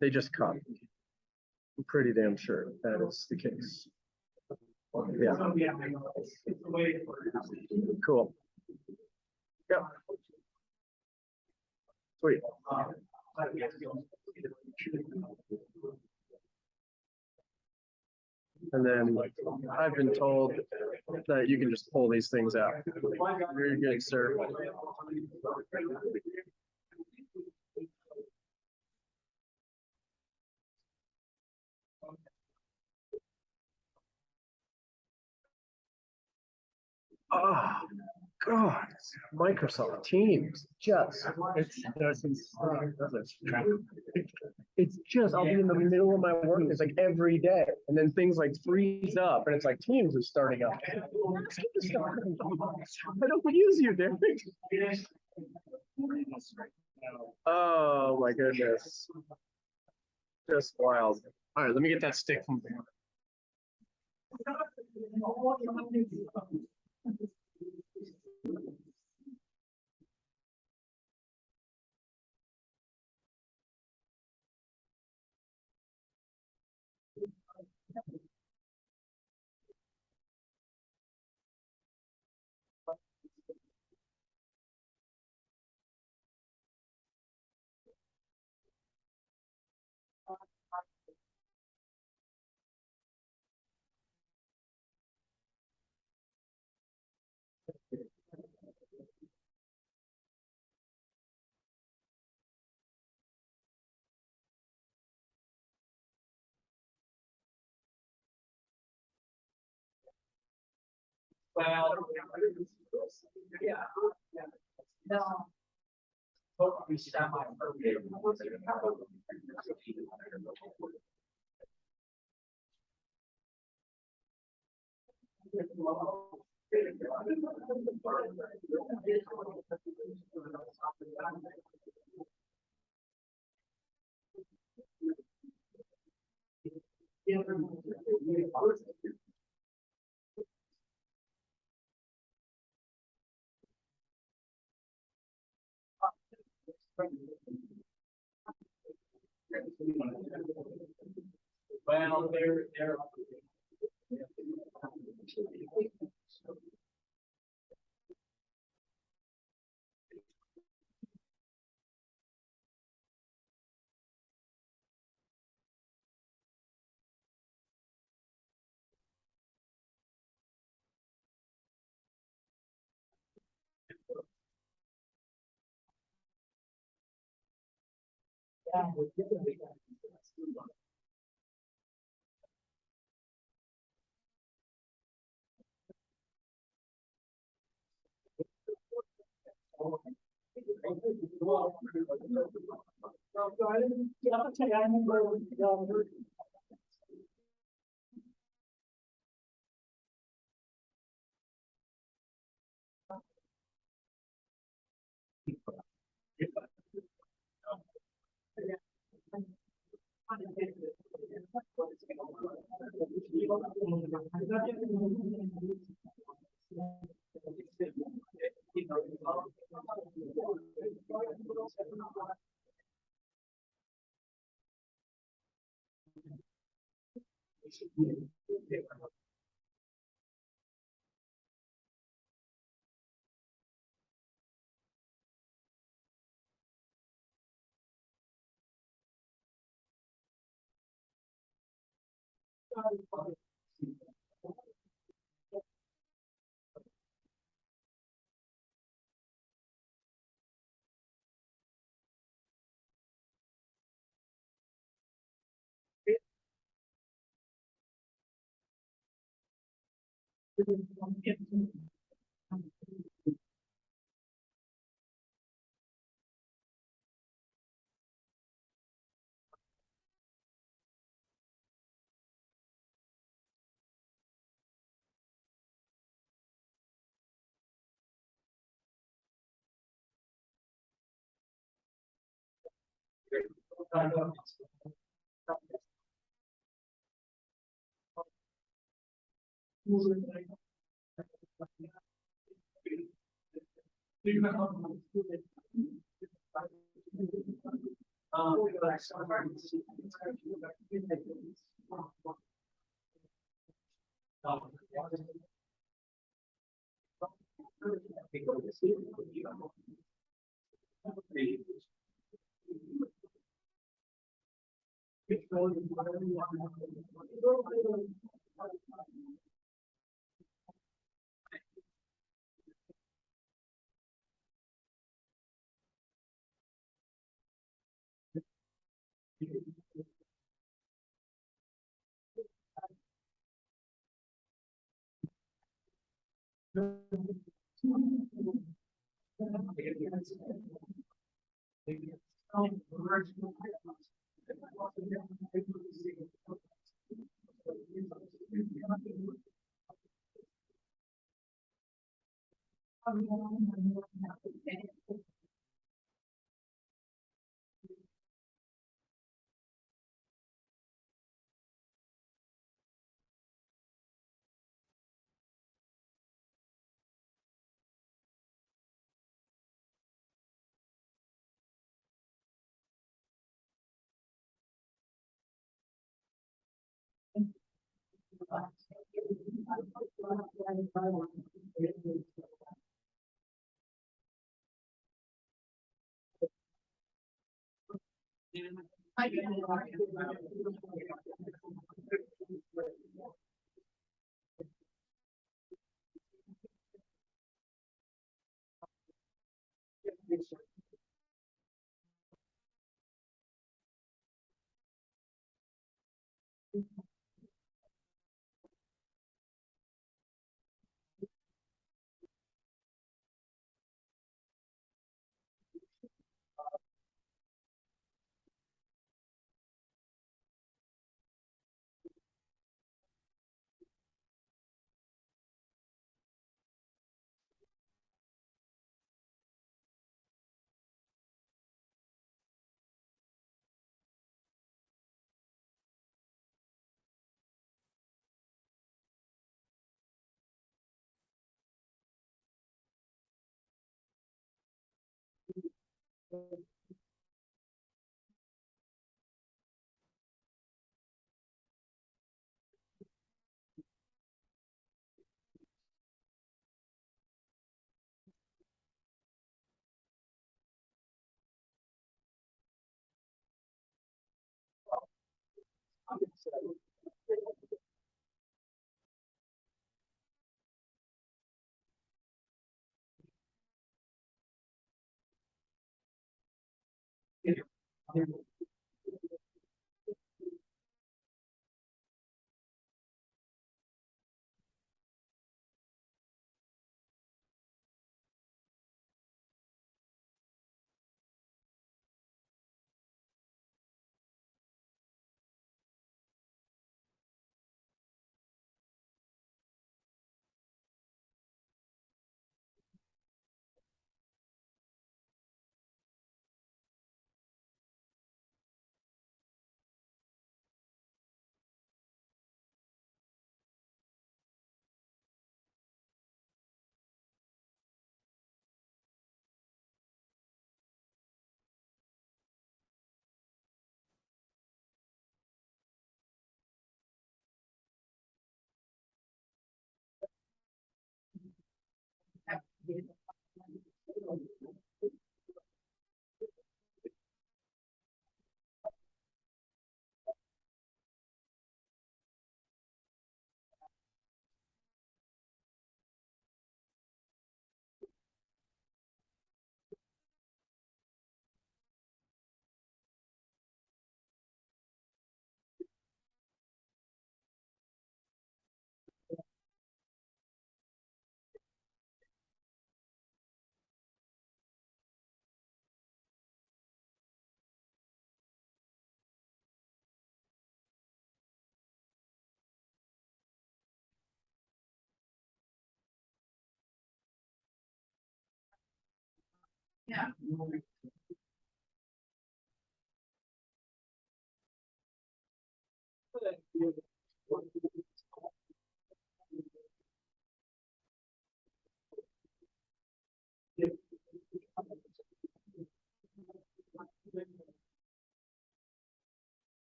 they just cut. I'm pretty damn sure that is the case. Yeah. Cool. Yeah. Sweet. And then I've been told that you can just pull these things out. Very good, sir. Oh, God, Microsoft Teams, just, it's just, I'll be in the middle of my work, it's like every day, and then things like freeze up, and it's like Teams is starting up. I don't use you, Derek. Oh, my goodness. Just wild. All right, let me get that stick from there. Well, yeah. No. Hopefully, semi-perfect. Well, they're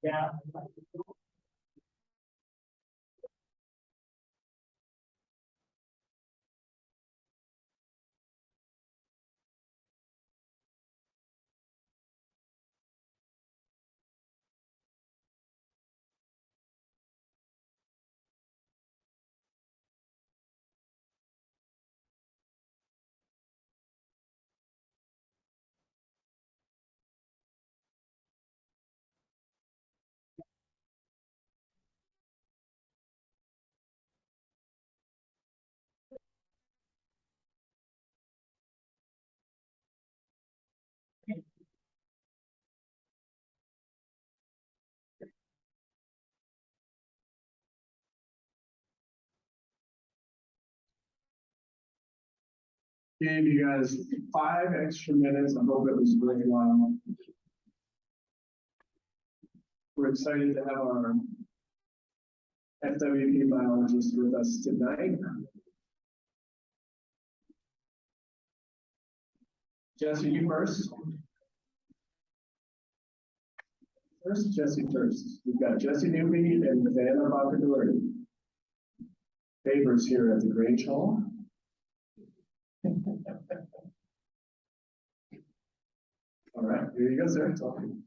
Yeah. Gave you guys 5 extra minutes. I hope it was worthwhile. We're excited to have our FWP biologist with us tonight. Jesse, you first. Jesse first. We've got Jesse Newby and Vanna Boccadori. Favors here at the Grange Hall. All right, here you go, sir. Talking.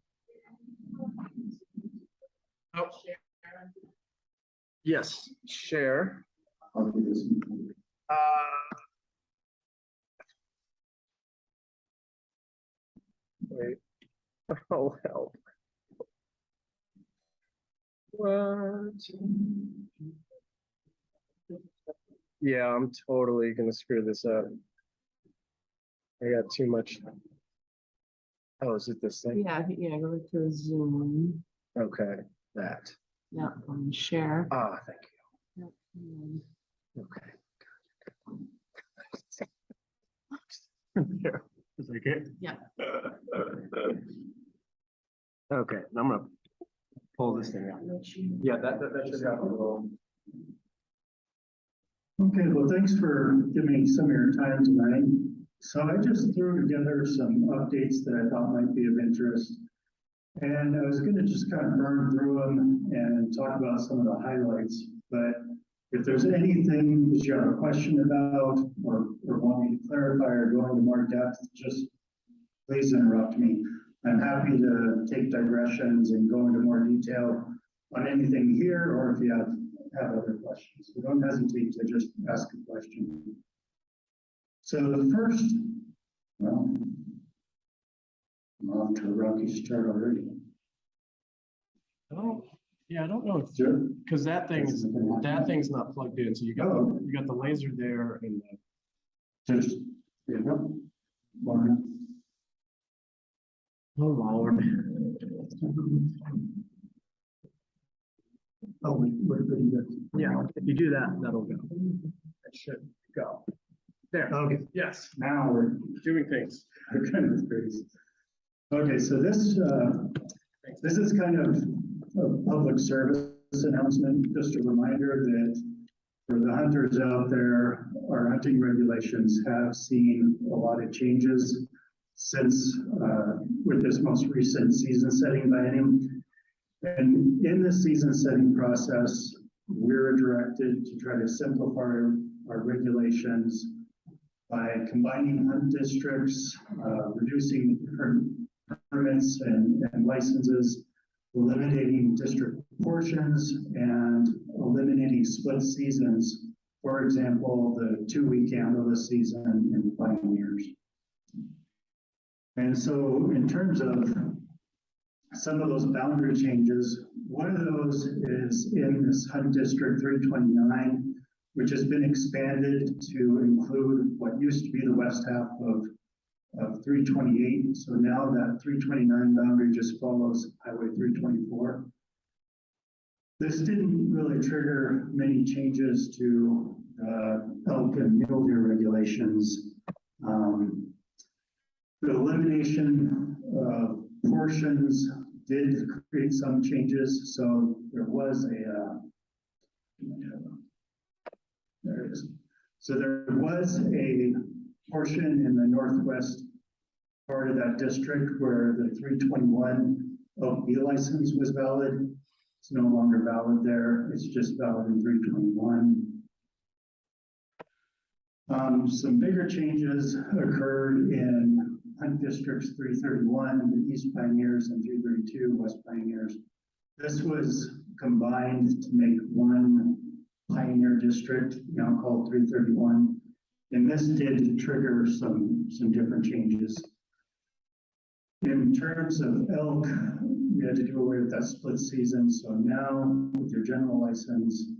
Oh. Yes, share. I'll do this. Wait. Oh, help. What? Yeah, I'm totally gonna screw this up. I got too much. Oh, is it this thing? Yeah, go to Zoom. Okay, that. Yeah, share. Ah, thank you. Yeah. Okay. There. Is that okay? Yeah. Okay, I'm gonna pull this thing out. Yeah, that should happen. Okay, well, thanks for giving me some of your time tonight. So I just threw together some updates that I thought might be of interest. And I was gonna just kind of burn through them and talk about some of the highlights, but if there's anything that you have a question about or want me to clarify or go into more depth, just please interrupt me. I'm happy to take digressions and go into more detail on anything here, or if you have other questions. So don't hesitate to just ask a question. So the first, well, I'm off to a rocky start already. Oh, yeah, I don't know if Sure. because that thing's not plugged in. So you got the laser there and Just, there you go. One. oh Lord. Oh, wait, Yeah, if you do that, that'll go. It should go. There. okay, Yes. now we're Doing things. kind of crazy. Okay, so this is kind of a public service announcement, just a reminder that for the hunters out there, our hunting regulations have seen a lot of changes since with this most recent season setting biennium. And in the season setting process, we're directed to try to simplify our regulations by combining hunt districts, reducing permits and licenses, eliminating district portions, and eliminating split seasons. For example, the 2-week ambulance season in pioneers. And so in terms of some of those boundary changes, one of those is in this Hunt District 329, which has been expanded to include what used to be the west half of 328. So now that 329 boundary just follows Highway 324. This didn't really trigger many changes to elk and mule deer regulations. The elimination of portions did create some changes. So there was there it is. So there was a portion in the northwest part of that district where the 321 elk B license was valid. It's no longer valid there. It's just valid in 321. Some bigger changes occurred in Hunt Districts 331, the East Pioneers, and 332, West Pioneers. This was combined to make one Pioneer District, now called 331. And this did trigger some different changes. In terms of elk, we had to do away with that split season. So now with your general license,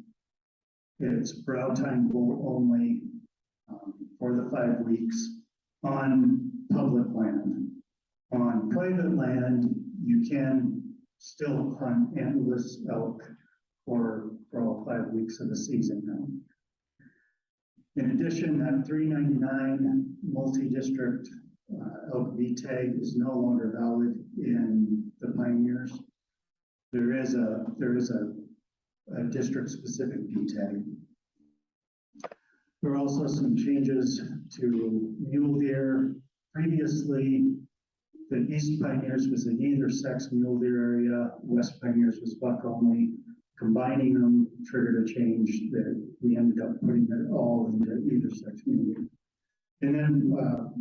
it's brow tine bull only for the 5 weeks on public land. On private land, you can still hunt antlerless elk for all 5 weeks of the season now. In addition, that 399 multi-district elk B tag is no longer valid in the Pioneers. There is a district-specific B tag. There are also some changes to mule deer. Previously, the East Pioneers was an either sex mule deer area, West Pioneers was buck only. Combining them triggered a change that we ended up putting it all into either sex mule deer. And then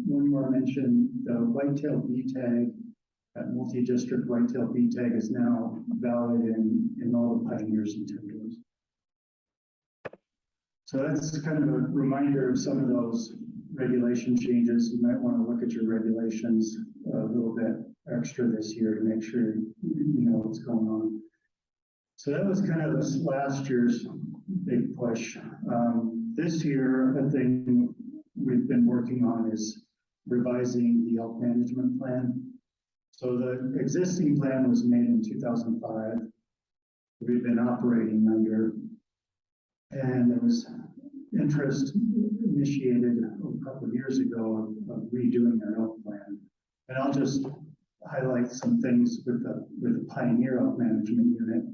one more mention, the whitetail B tag, that multi-district whitetail B tag is now valid in all the Pioneers and Timberwolves. So that's kind of a reminder of some of those regulation changes. You might want to look at your regulations a little bit extra this year to make sure you know what's going on. So that was kind of this last year's big push. This year, a thing we've been working on is revising the elk management plan. So the existing plan was made in 2005. We've been operating under, and there was interest initiated a couple of years ago of redoing our elk plan. And I'll just highlight some things with the Pioneer Elk Management Unit.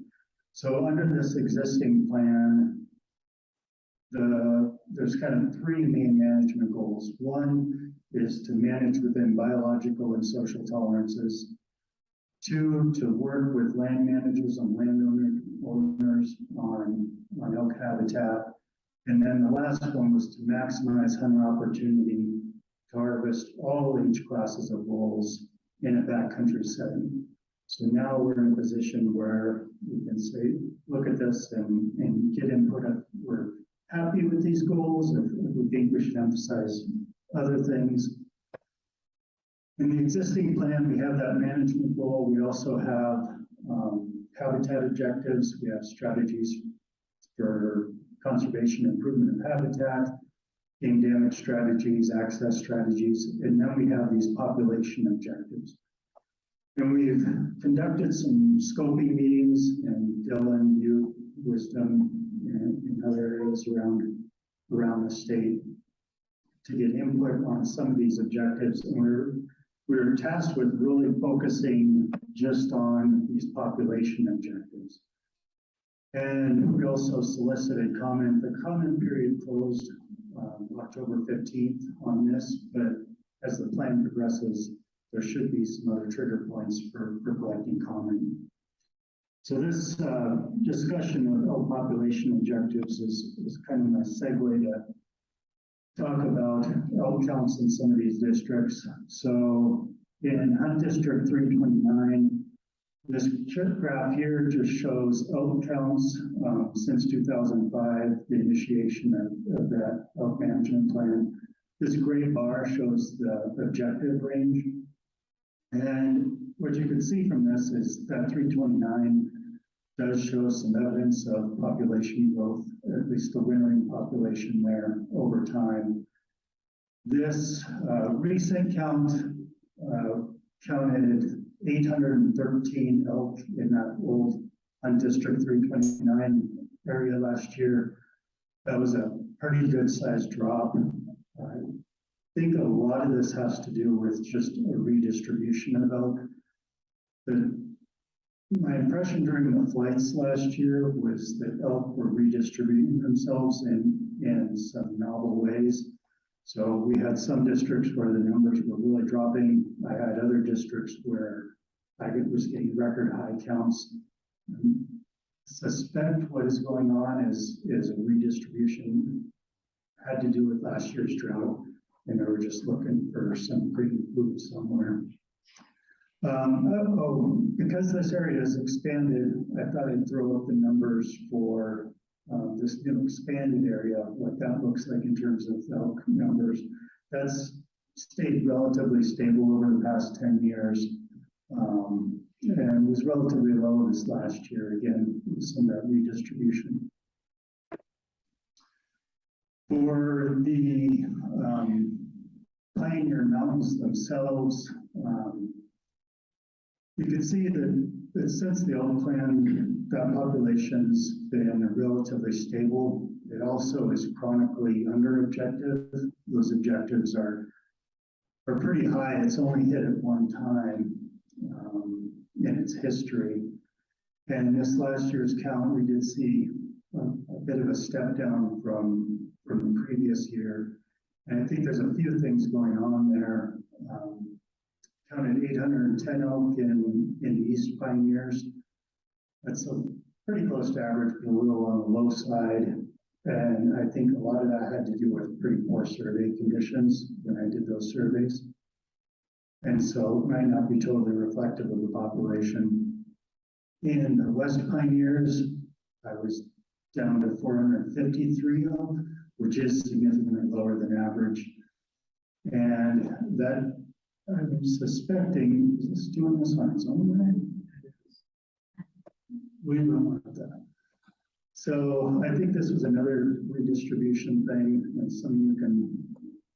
So under this existing plan, there's kind of 3 main management goals. One is to manage within biological and social tolerances. 2, to work with land managers and landowners on elk habitat. And then the last one was to maximize hunter opportunity to harvest all age classes of bulls in a backcountry setting. So now we're in a position where we can say, look at this and get input if we're happy with these goals, if we think we should emphasize other things. In the existing plan, we have that management goal. We also have habitat objectives. We have strategies for conservation improvement of habitat, game damage strategies, access strategies, and then we have these population objectives. And we've conducted some scoping meetings, and Dylan, you, Wisdom, and other areas around the state to get input on some of these objectives. And we're tasked with really focusing just on these population objectives. And we also solicited comment. The comment period closed October 15th on this, but as the plan progresses, there should be some other trigger points for collecting comment. So this discussion of elk population objectives is kind of a segue to talk about elk counts in some of these districts. So in Hunt District 329, this graph here just shows elk counts since 2005, the initiation of that elk management plan. This gray bar shows the objective range. And what you can see from this is that 329 does show some evidence of population growth, at least the wintering population there over time. This recent count counted 813 elk in that old Hunt District 329 area last year. That was a pretty good sized drop. I think a lot of this has to do with just a redistribution of elk. My impression during the flights last year was that elk were redistributing themselves in some novel ways. So we had some districts where the numbers were really dropping. I had other districts where I was getting record high counts. I suspect what is going on is a redistribution, had to do with last year's drought, and they were just looking for some green food somewhere. Because this area has expanded, I thought I'd throw up the numbers for this new expanded area, what that looks like in terms of elk numbers. That's stayed relatively stable over the past 10 years and was relatively low this last year, again, with some of that redistribution. For the Pioneer Mountains themselves, you can see that since the elk plan, that population's been relatively stable. It also is chronically under objective. Those objectives are pretty high. It's only hit at one time in its history. And this last year's count, we did see a bit of a step down from the previous year. And I think there's a few things going on there. Counted 810 elk in the East Pioneers. That's pretty close to average, but a little on the low side. And I think a lot of that had to do with pretty poor survey conditions when I did those surveys. And so it might not be totally reflective of the population. In the West Pioneers, I was down to 453 elk, which is significantly lower than average. And that, I'm suspecting, is this doing this on its own way? We will want that. So I think this was another redistribution thing, and some of you can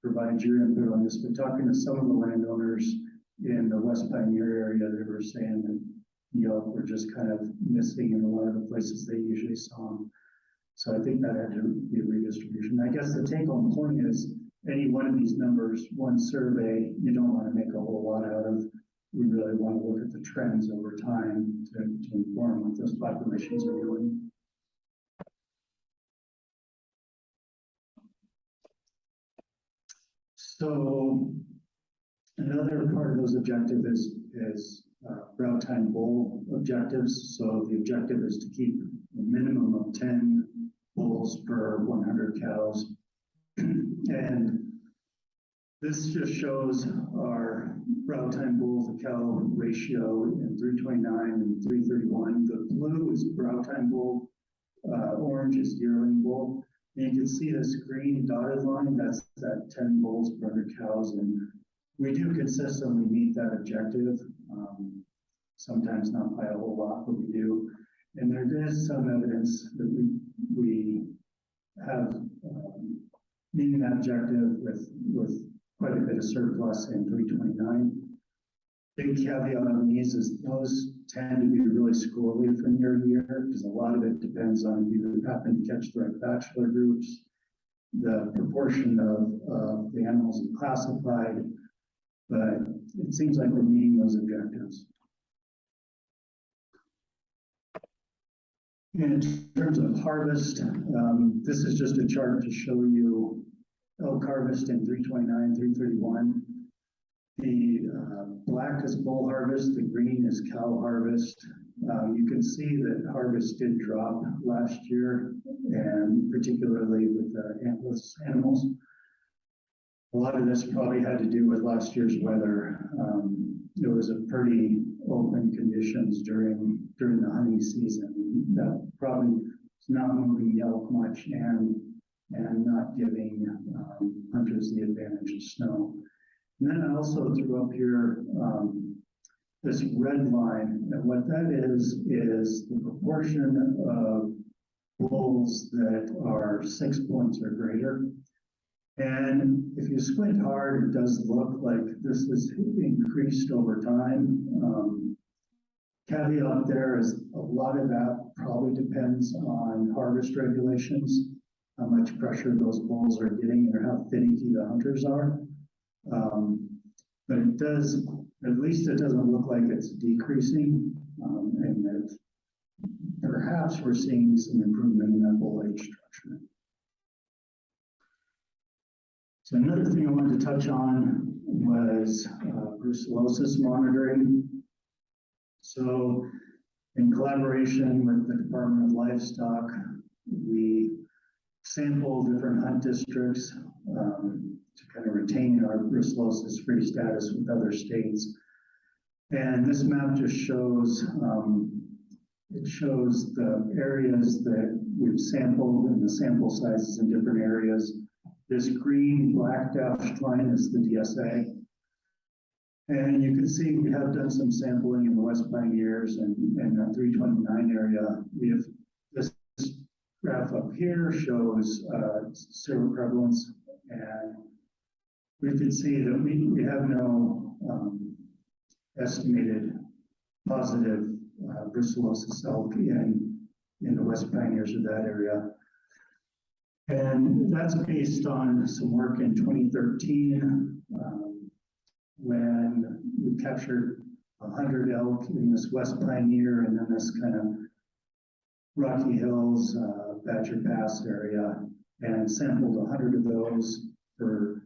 provide your input on this, but talking to some of the landowners in the West Pioneer area, they were saying that the elk were just kind of missing in a lot of the places they usually saw them. So I think that had to be a redistribution. I guess the take-home point is any one of these numbers, one survey, you don't want to make a whole lot out of. We really want to look at the trends over time to inform what those populations are doing. So another part of those objectives is route time bull objectives. So the objective is to keep a minimum of 10 bulls per 100 cows. And this just shows our route time bull to cow ratio in 329 and 331. The blue is route time bull, orange is yearling bull. And you can see this green dotted line, that's that 10 bulls per 100 cows. And we do consistently meet that objective. Sometimes not by a whole lot, but we do. And there is some evidence that we have meeting that objective with quite a bit of surplus in 329. Big caveat on these is those tend to be really squirrely from year to year because a lot of it depends on if you happen to catch the right bachelor groups, the proportion of the animals classified, but it seems like we're meeting those objectives. In terms of harvest, this is just a chart to show you elk harvest in 329, 331. The black is bull harvest, the green is cow harvest, you can see that harvest did drop last year, and particularly with the antlerless animals. A lot of this probably had to do with last year's weather. It was a pretty open conditions during the hunting season. That probably is not moving the elk much and not giving hunters the advantage of snow. And then I also threw up here this red line, and what that is the proportion of bulls that are 6 points or greater. And if you squint hard, it does look like this is increased over time. Caveat there is a lot of that probably depends on harvest regulations, how much pressure those bulls are getting or how finicky the hunters are. But it does, at least it doesn't look like it's decreasing, and that perhaps we're seeing some improvement in that bull age structure. So another thing I wanted to touch on was brucellosis monitoring. So in collaboration with the Department of Livestock, we sample different hunt districts to kind of retain our brucellosis-free status with other states. And this map just shows, it shows the areas that we've sampled and the sample sizes in different areas. This green black dashed line is the DSA. And you can see we have done some sampling in the West Pioneers and the 329 area. We have this graph up here shows seroprevalence, and we can see that we have no estimated positive brucellosis elk in the West Pioneers of that area. And that's based on some work in 2013 when we captured 100 elk in this West Pioneer and then this kind of Rocky Hills, Badger Pass area, and sampled 100 of those for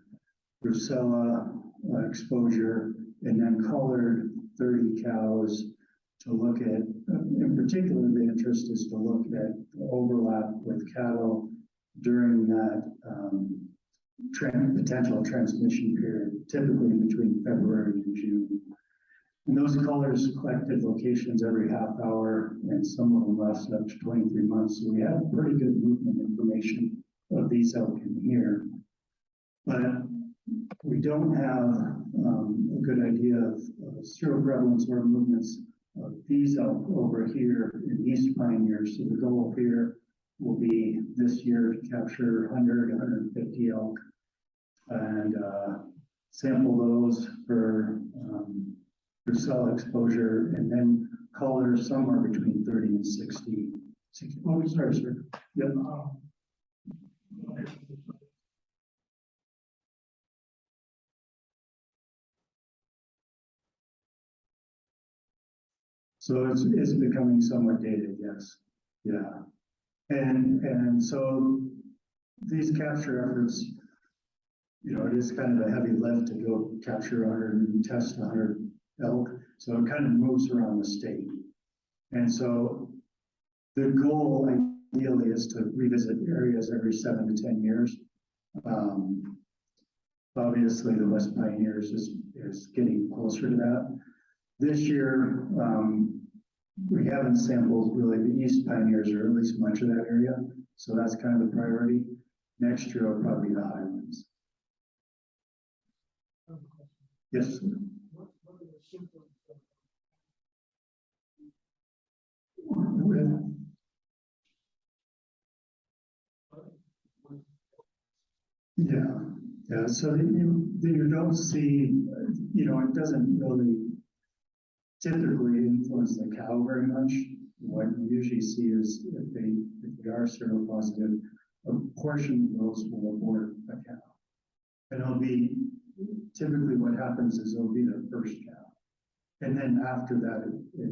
brucella exposure, and then collared 30 cows to look at, in particular, the interest is to look at the overlap with cattle during that potential transmission period, typically between February and June. And those collars collected locations every half hour, and some of them lasted up to 23 months. So we have pretty good movement information of these elk in here. But we don't have a good idea of seroprevalence or movements of these elk over here in East Pioneer. So the goal here will be this year to capture 100, 150 elk and sample those for cell exposure, and then collar somewhere between 30 and 60. Oh, sorry, sir. Yep. So it's becoming somewhat dated, yes. Yeah. And so these capture efforts, you know, it is kind of a heavy lift to go capture 100 and test 100 elk. So it kind of moves around the state. And so the goal ideally is to revisit areas every 7 to 10 years. Obviously the West Pioneers is getting closer to that. This year, we haven't sampled really the East Pioneers or at least much of that area. So that's kind of the priority. Next year will probably be the Highlands. Yes. Yeah. So you don't see, you know, it doesn't really typically influence the cow very much. What you usually see is if they are seropositive, a portion of those will abort a cow. And it'll be, typically what happens is it'll be their first cow. And then after that, it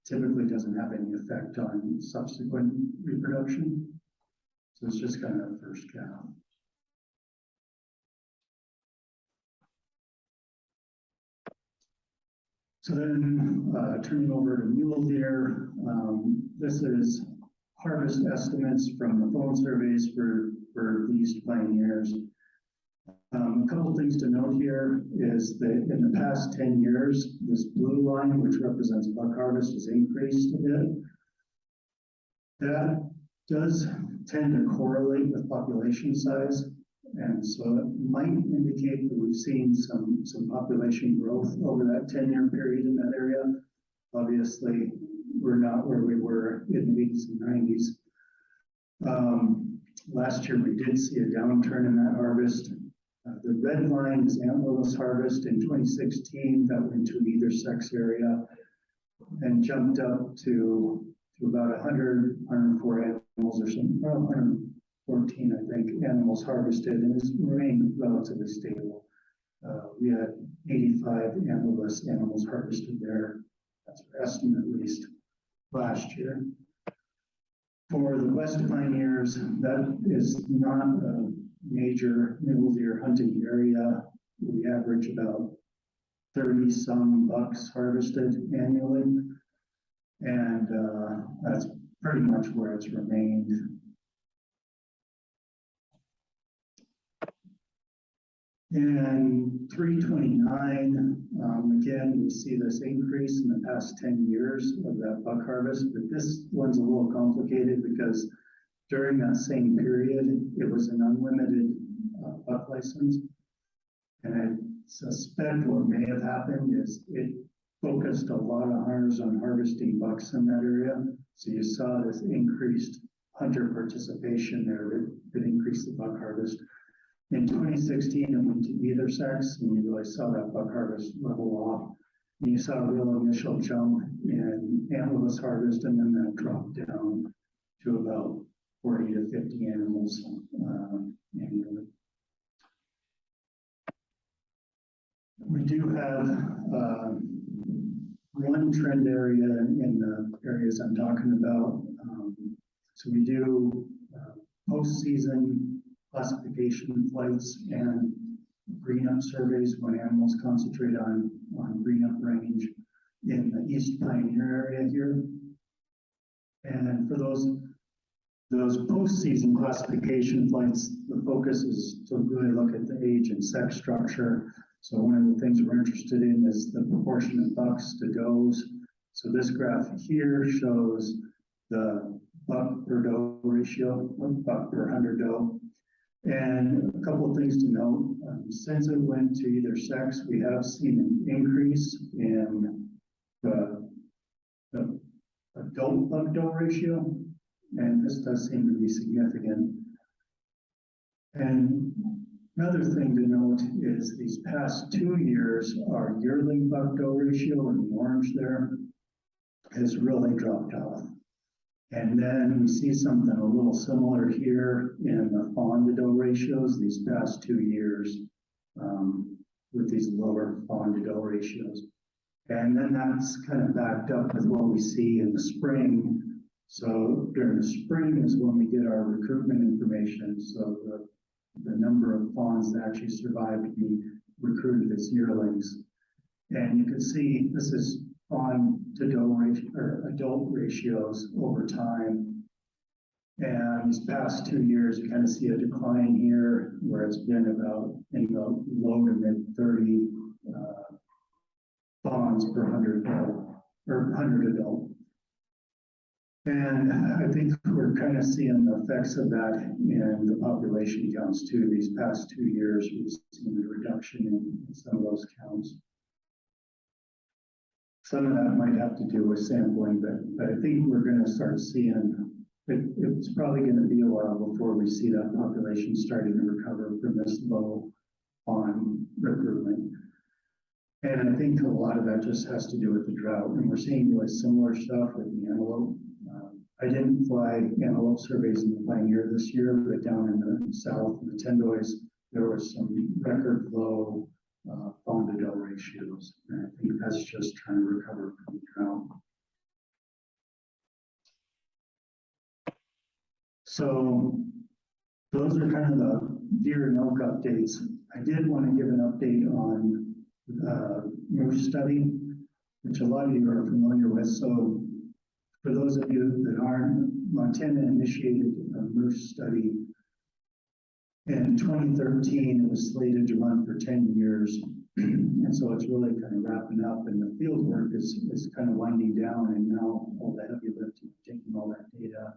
typically doesn't have any effect on subsequent reproduction. So it's just kind of a first cow. So then, turning over to mule deer, this is harvest estimates from the phone surveys for the East Pioneers. A couple things to note here is that in the past 10 years, this blue line, which represents buck harvest, has increased a bit. That does tend to correlate with population size. And so it might indicate that we've seen some population growth over that 10-year period in that area. Obviously, we're not where we were in the 80s and 90s. Last year, we did see a downturn in that harvest. The red line is antlerless harvest in 2016 that went to either sex area and jumped up to about 100, 104 animals or something, 114, I think, animals harvested, and it's remained relatively stable. We had 85 antlerless animals harvested there. That's our estimate, at least last year. For the West Pioneers, that is not a major mule deer hunting area. We average about 30 some bucks harvested annually. And that's pretty much where it's remained. And 329, again, we see this increase in the past 10 years of that buck harvest, but this one's a little complicated because during that same period, it was an unlimited buck license. And I suspect what may have happened is it focused a lot of hunters on harvesting bucks in that area. So you saw this increased hunter participation there that increased the buck harvest. In 2016, it went to either sex, and you really saw that buck harvest level off. And you saw a real initial jump in antlerless harvest, and then that dropped down to about 40 to 50 animals annually. We do have one trend area in the areas I'm talking about. So we do post-season classification flights and green-up surveys when animals concentrate on green-up range in the East Pioneer area here. And for those post-season classification flights, the focus is to really look at the age and sex structure. So one of the things we're interested in is the proportion of bucks to does. So this graph here shows the buck per doe ratio, buck per 100 doe. And a couple of things to note, since it went to either sex, we have seen an increase in the adult buck doe ratio, and this does seem to be significant. And another thing to note is these past 2 years, our yearling buck doe ratio in the orange there has really dropped off. And then we see something a little similar here in the fawn to doe ratios these past 2 years with these lower fawn to doe ratios. And then that's kind of backed up with what we see in the spring. So during the spring is when we get our recruitment information. So the number of fawns that actually survive to be recruited as yearlings. And you can see this is fawn to doe ratio, or adult ratios over time. And these past 2 years, you kind of see a decline here where it's been about in the low to mid 30 fawns per 100 doe, or 100 adult. And I think we're kind of seeing the effects of that in the population counts too. These past 2 years, we've seen a reduction in some of those counts. Some of that might have to do with sampling, but I think we're going to start seeing, it's probably going to be a while before we see that population starting to recover from this low fawn recruitment. And I think a lot of that just has to do with the drought. And we're seeing really similar stuff with the antelope. I didn't fly antelope surveys in the Pioneer this year, but down in the south, in the Tendoys, there was some record low fawn to doe ratios. And I think that's just trying to recover from the drought. So those are kind of the deer and elk updates. I did want to give an update on moose study. which a lot of you are familiar with. So for those of you that aren't, Montana initiated a moose study in 2013. It was slated to run for 10 years. And so it's really kind of wrapping up, and the field work is kind of winding down, and now all the heavy lifting, taking all that data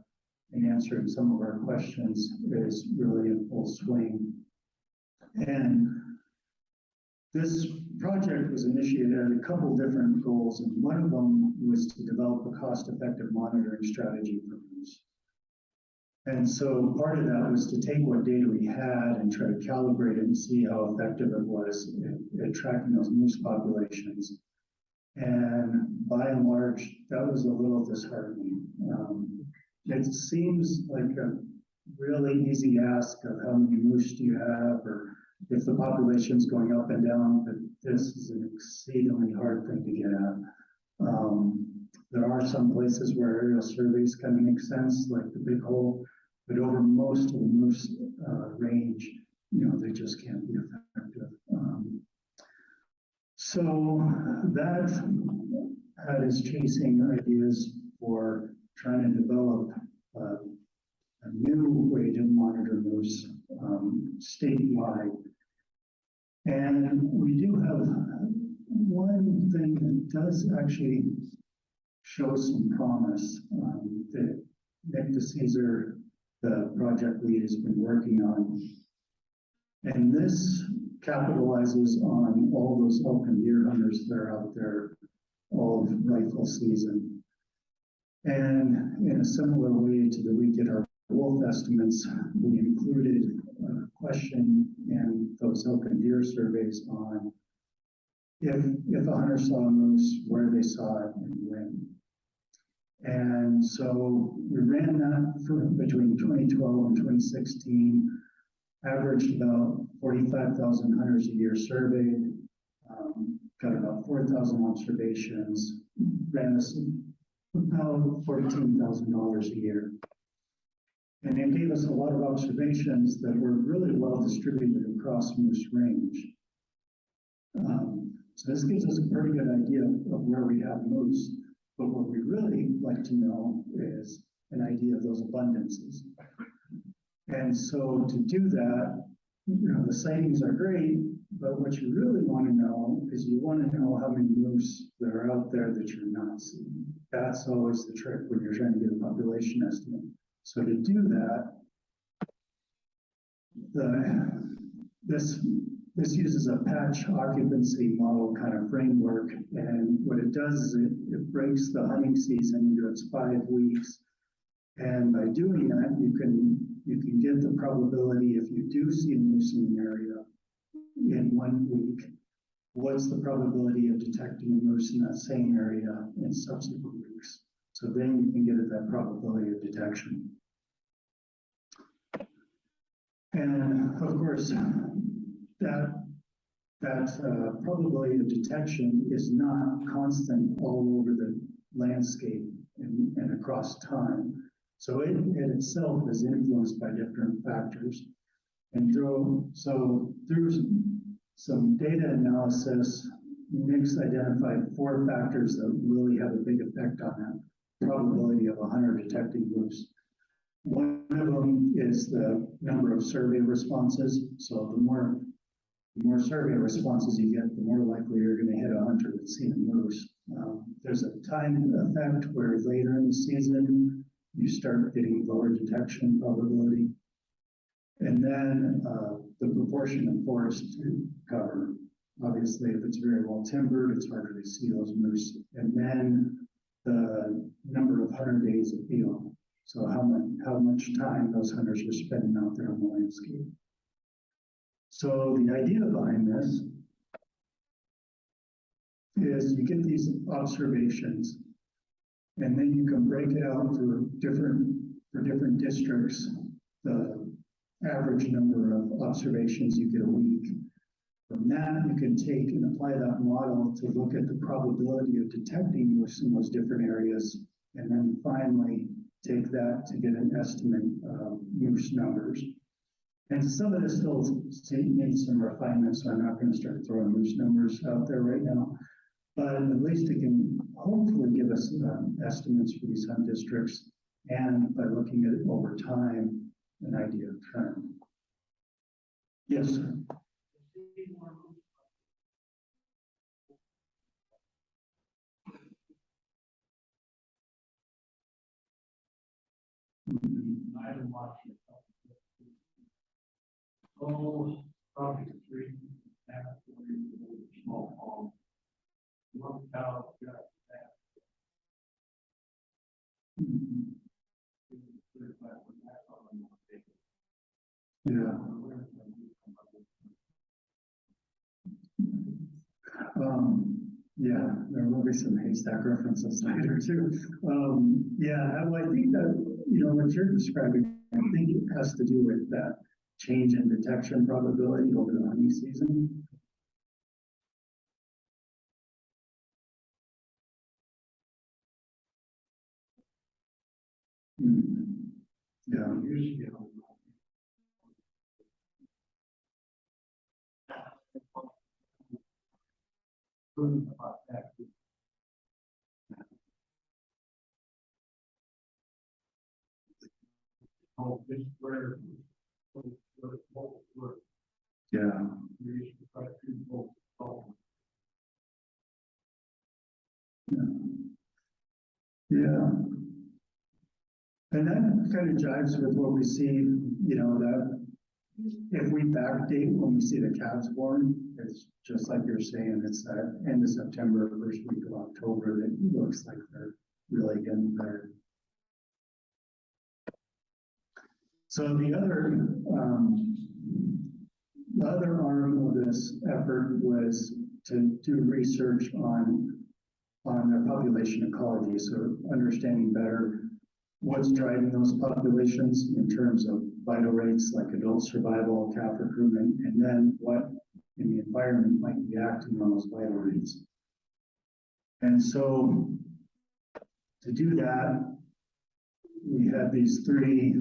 and answering some of our questions is really in full swing. And this project was initiated at a couple different goals, and one of them was to develop a cost-effective monitoring strategy for moose. And so part of that was to take what data we had and try to calibrate it and see how effective it was at tracking those moose populations. And by and large, that was a little disheartening. It seems like a really easy ask of how many moose do you have, or if the population's going up and down, but this is an exceedingly hard thing to get at. There are some places where aerial surveys kind of make sense, like the Big Hole, but over most of the moose range, you know, they just can't be effective. So that had us chasing ideas for trying to develop a new way to monitor moose statewide. And we do have one thing that does actually show some promise that Nick DeCesar, the project lead, has been working on. And this capitalizes on all those elk and deer hunters that are out there all rifle season. And in a similar way to the We Get Our Wolf estimates, we included a question in those elk and deer surveys on if a hunter saw a moose, where they saw it and when. And so we ran that for between 2012 and 2016, averaged about 45,000 hunters a year surveyed, got about 4,000 observations, ran us about $14,000 a year. And it gave us a lot of observations that were really well distributed across moose range. So this gives us a pretty good idea of where we have moose. But what we really like to know is an idea of those abundances. And so to do that, you know, the sightings are great, but what you really want to know is you want to know how many moose that are out there that you're not seeing. That's always the trick when you're trying to get a population estimate. So to do that, this uses a patch occupancy model kind of framework, and what it does is it breaks the hunting season into its 5 weeks. And by doing that, you can get the probability, if you do see a moose in an area in 1 week, what's the probability of detecting a moose in that same area in subsequent weeks. So then you can get at that probability of detection. And of course, that probability of detection is not constant all over the landscape and across time. So it itself is influenced by different factors. And through some data analysis, Nick's identified 4 factors that really have a big effect on that probability of a hunter detecting moose. One of them is the number of survey responses. So the more survey responses you get, the more likely you're going to hit a hunter that's seen a moose. There's a time effect where later in the season, you start getting lower detection probability. And then the proportion of forest cover. Obviously, if it's very well timbered, it's harder to see those moose. And then the number of hunter days of field. So how much time those hunters are spending out there on the landscape. So the idea behind this is you get these observations, and then you can break it out for different districts, the average number of observations you get a week. From that, you can take and apply that model to look at the probability of detecting moose in those different areas, and then finally take that to get an estimate of moose numbers. And some of this still needs some refinement, so I'm not going to start throwing moose numbers out there right now. But at least it can hopefully give us estimates for these hunt districts, and by looking at it over time, an idea of trend. Yes, sir. I haven't watched it. Oh, probably 3.5, 4 small palm. One cow got that. Yeah. Yeah, there will be some haystack references later too. Yeah, well, I think that, what you're describing, I think it has to do with that change in detection probability over the hunting season. Yeah. About that. Oh, this where. Yeah. Yeah. And that kind of jives with what we see, that if we backdate when we see the calves born, it's just like you're saying, it's that end of September, first week of October that looks like they're really getting there. So the other arm of this effort was to do research on their population ecology, so understanding better what's driving those populations in terms of vital rates like adult survival, calf recruitment, and then what in the environment might be acting on those vital rates. And so to do that, we had these three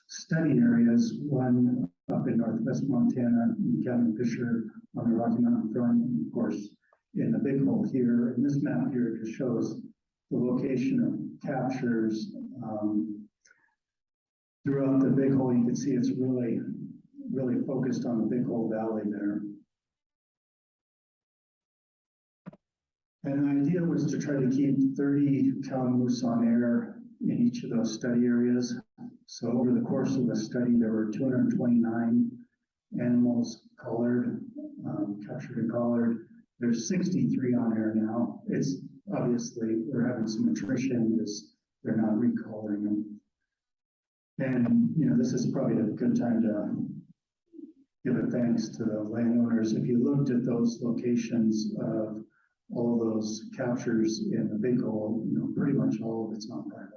study areas, one up in northwest Montana, in Cabin Fisher on the Rocky Mountain front, and of course in the Big Hole here. And this map here just shows the location of captures throughout the Big Hole. You can see it's really, really focused on the Big Hole Valley there. And the idea was to try to keep 30 cow moose on air in each of those study areas. So over the course of the study, there were 229 animals collared, captured and collared. There's 63 on air now. It's obviously they're having some attrition as they're not recollaring them. And this is probably a good time to give a thanks to the landowners. If you looked at those locations of all those captures in the Big Hole, pretty much all of it's on private.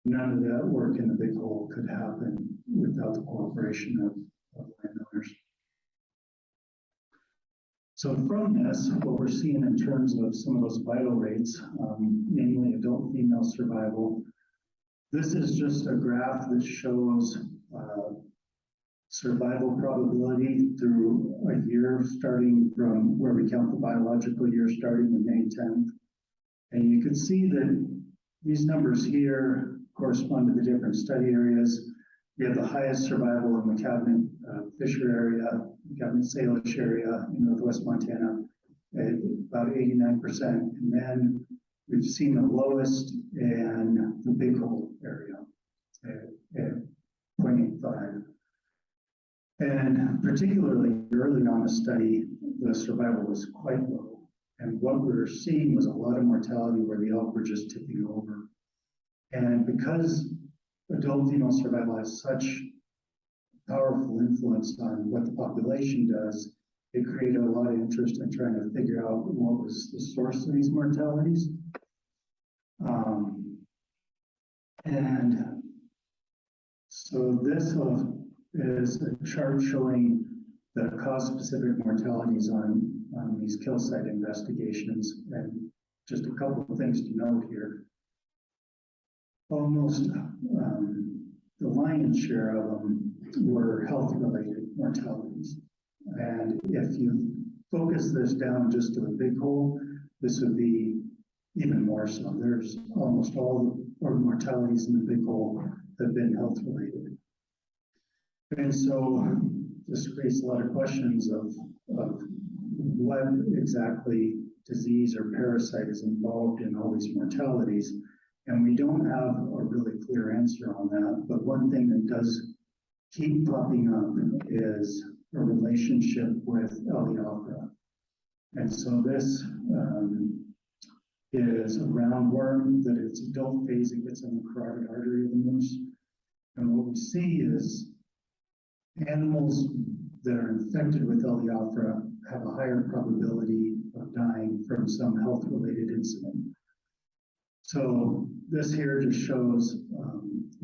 None of that work in the Big Hole could happen without the cooperation of landowners. So from this, what we're seeing in terms of some of those vital rates, namely adult female survival, this is just a graph that shows survival probability through a year starting from where we count the biological year starting in May 10th. And you can see that these numbers here correspond to the different study areas. We have the highest survival in the Cabin Fisher area, Cabin Salish area in northwest Montana, at about 89%. And then we've seen the lowest in the Big Hole area at 0.85. And particularly early on the study, the survival was quite low. And what we were seeing was a lot of mortality where the elk were just tipping over. And because adult female survival has such powerful influence on what the population does, it created a lot of interest in trying to figure out what was the source of these mortalities. And so this is a chart showing the cause-specific mortalities on these kill site investigations. And just a couple of things to note here. Almost the lion's share of them were health-related mortalities. And if you focus this down just to the big hole, this would be even more so. There's almost all the mortalities in the big hole have been health related. And so this creates a lot of questions of what exactly disease or parasite is involved in all these mortalities. And we don't have a really clear answer on that. But one thing that does keep popping up is a relationship with Aleoptera. And so this is a roundworm that its adult phase, it gets in the carotid artery of the moose. And what we see is animals that are infected with Aleoptera have a higher probability of dying from some health-related incident. So this here just shows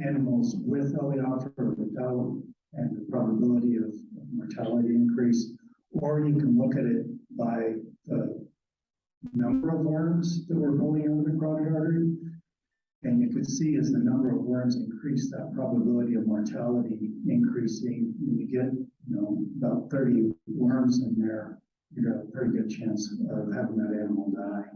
animals with Aleoptera or without, and the probability of mortality increase. Or you can look at it by the number of worms that were going into the carotid artery. And you could see as the number of worms increase, that probability of mortality increasing. When you get, about 30 worms in there, you got a pretty good chance of having that animal die.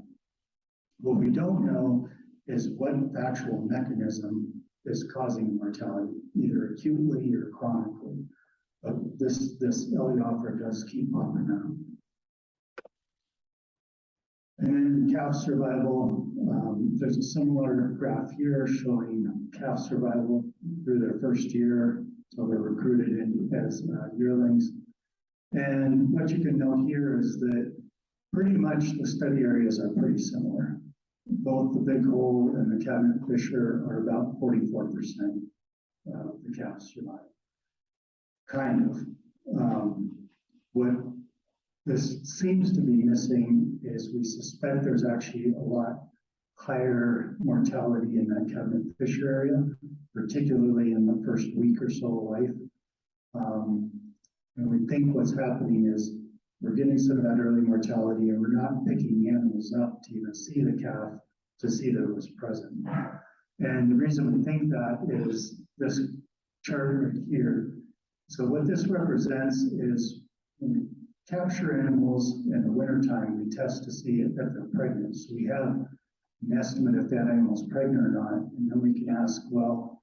What we don't know is what the actual mechanism is causing mortality, either acutely or chronically. But this Aleoptera does keep popping up. And then calf survival, there's a similar graph here showing calf survival through their first year until they're recruited in as yearlings. And what you can note here is that pretty much the study areas are pretty similar. Both the big hole and the cabinet fisher are about 44% of the calves survive. Kind of. What this seems to be missing is we suspect there's actually a lot higher mortality in that cabinet fisher area, particularly in the first week or so of life. And we think what's happening is we're getting some of that early mortality and we're not picking the animals up to even see the calf to see that it was present. And the reason we think that is this chart right here. So what this represents is when we capture animals in the wintertime, we test to see if they're pregnant. So we have an estimate if that animal's pregnant or not, and then we can ask, well,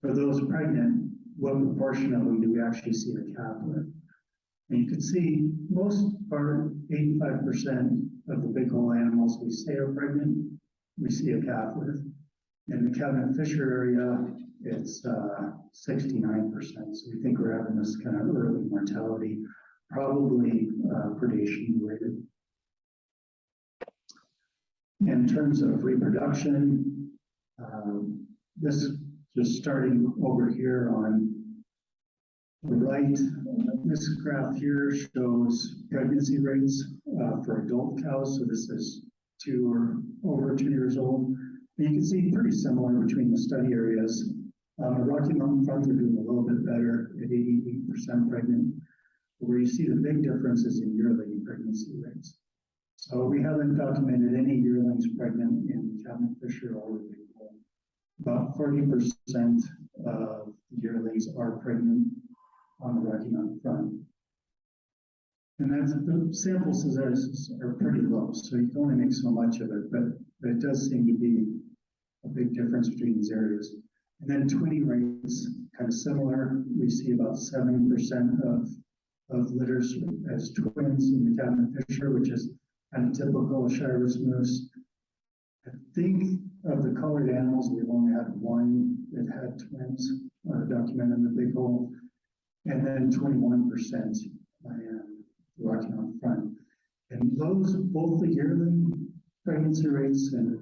for those pregnant, what proportion of them do we actually see the calf with? And you can see most part, 85% of the big hole animals we say are pregnant, we see a calf with. In the cabinet fisher area, it's 69%. So we think we're having this kind of early mortality, probably predation related. In terms of reproduction, this just starting over here on the right, this graph here shows pregnancy rates for adult cows. So this is 2 or over 2 years old. And you can see pretty similar between the study areas. The Rocky Mountain front are doing a little bit better at 88% pregnant. Where you see the big differences in yearling pregnancy rates. So we haven't documented any yearlings pregnant in the cabinet fisher or the big hole. About 40% of yearlings are pregnant on the Rocky Mountain front. And that's, the sample sizes are pretty low, so you can only make so much of it, but it does seem to be a big difference between these areas. And then twinning rates, kind of similar. We see about 7% of litters as twins in the cabinet fisher, which is kind of typical of Shiras moose. I think of the colored animals, we've only had one that had twins documented in the big hole, and then 21% Rocky Mountain front. And those, both the yearling pregnancy rates and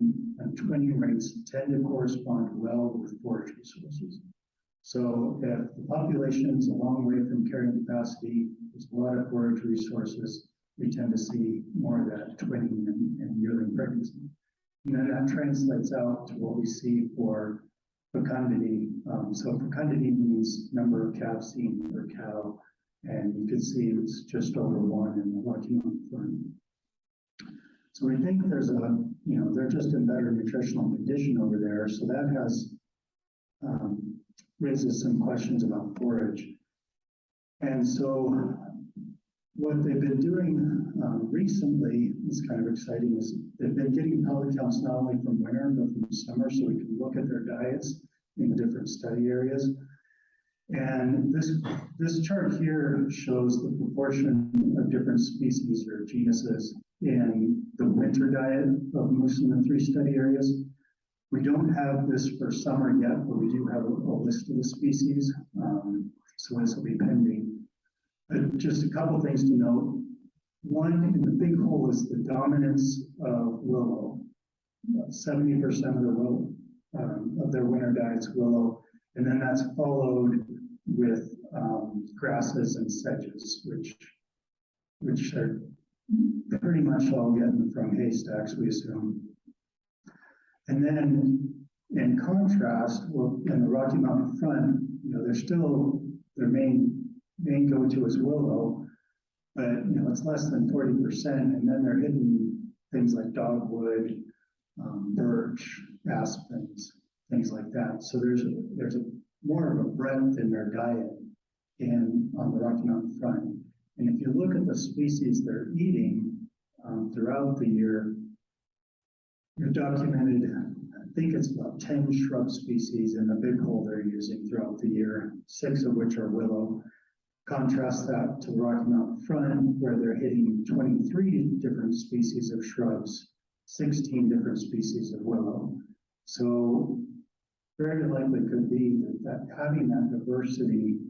twinning rates tend to correspond well with forage resources. So if the population is a long way from carrying capacity, there's a lot of forage resources, we tend to see more of that twinning and yearling pregnancy. And then that translates out to what we see for fecundity. So fecundity means number of calves seen per cow, and you can see it's just over 1 in the Rocky Mountain front. So we think there's a, they're just in better nutritional condition over there. So that has raises some questions about forage. And so what they've been doing recently is kind of exciting is they've been getting pellet counts not only from winter, but from summer, so we can look at their diets in the different study areas. And this chart here shows the proportion of different species or genuses in the winter diet of moose in the 3 study areas. We don't have this for summer yet, but we do have a list of the species. So this will be pending. Just a couple things to note. One, in the big hole is the dominance of willow. 70% of the willow, of their winter diet's willow. And then that's followed with grasses and sedges, which are pretty much all getting from haystacks, we assume. And then in contrast, well, in the Rocky Mountain front, they're still, their main go-to is willow, but it's less than 40%, and then they're hitting things like dogwood, birch, aspens, things like that. So there's a more of a breadth in their diet on the Rocky Mountain front. And if you look at the species they're eating throughout the year, you're documented, I think it's about 10 shrub species in the big hole they're using throughout the year, 6 of which are willow. Contrast that to the Rocky Mountain front, where they're hitting 23 different species of shrubs, 16 different species of willow. So very likely could be that having that diversity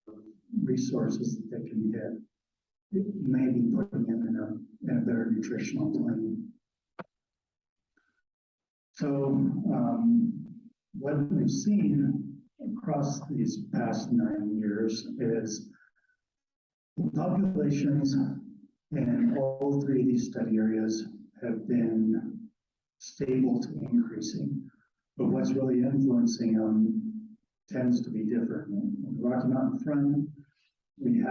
of resources that they can get, it may be putting them in a better nutritional plane. So what we've seen across these past 9 years is the populations in all 3 of these study areas have been stable to increasing. But what's really influencing them tends to be different. On the Rocky Mountain front, we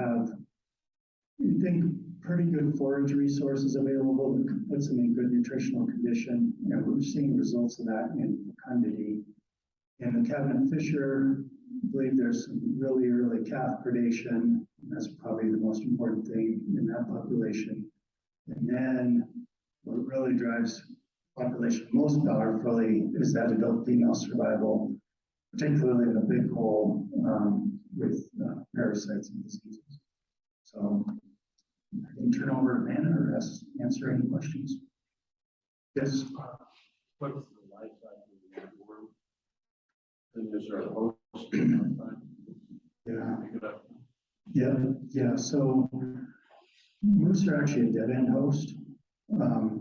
think, pretty good forage resources available that puts them in good nutritional condition. We're seeing results of that in fecundity. In the Cabinet Fisher, I believe there's some really early calf predation. That's probably the most important thing in that population. And then what really drives population most powerfully is that adult female survival, particularly in the big hole with parasites and diseases. So I can turn over to Vanna or answer any questions. Yes. What's the life cycle of the worm? And is there a host? Yeah. So moose are actually a dead end host.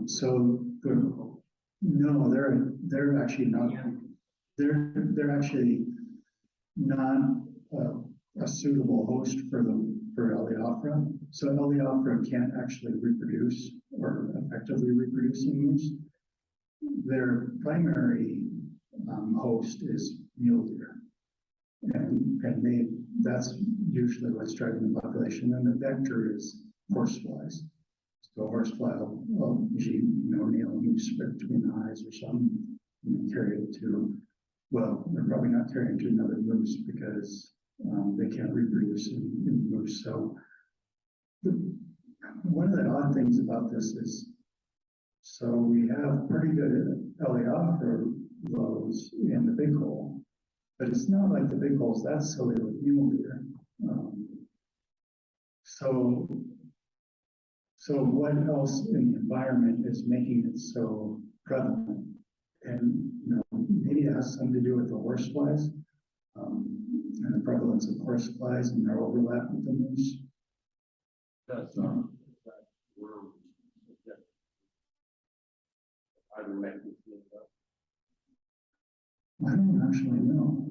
So they're actually not. They're actually not a suitable host for Elaeophora. So Elaeophora can't actually reproduce or effectively reproduce in moose. Their primary host is mule deer, and that's usually what's driving the population. And the vector is horseflies. So horsefly will usually nail a moose between the eyes or something, and carry it to. Well, they're probably not carrying it to another moose because they can't reproduce in moose. So one of the odd things about this is, so we have pretty good Elaeophora lows in the big hole, but it's not like the big hole's that silly with mule deer. So what else in the environment is making it so prevalent? And maybe it has something to do with the horseflies and the prevalence of horseflies and their overlap with the moose. That's that worm. I don't make me feel that. I don't actually know.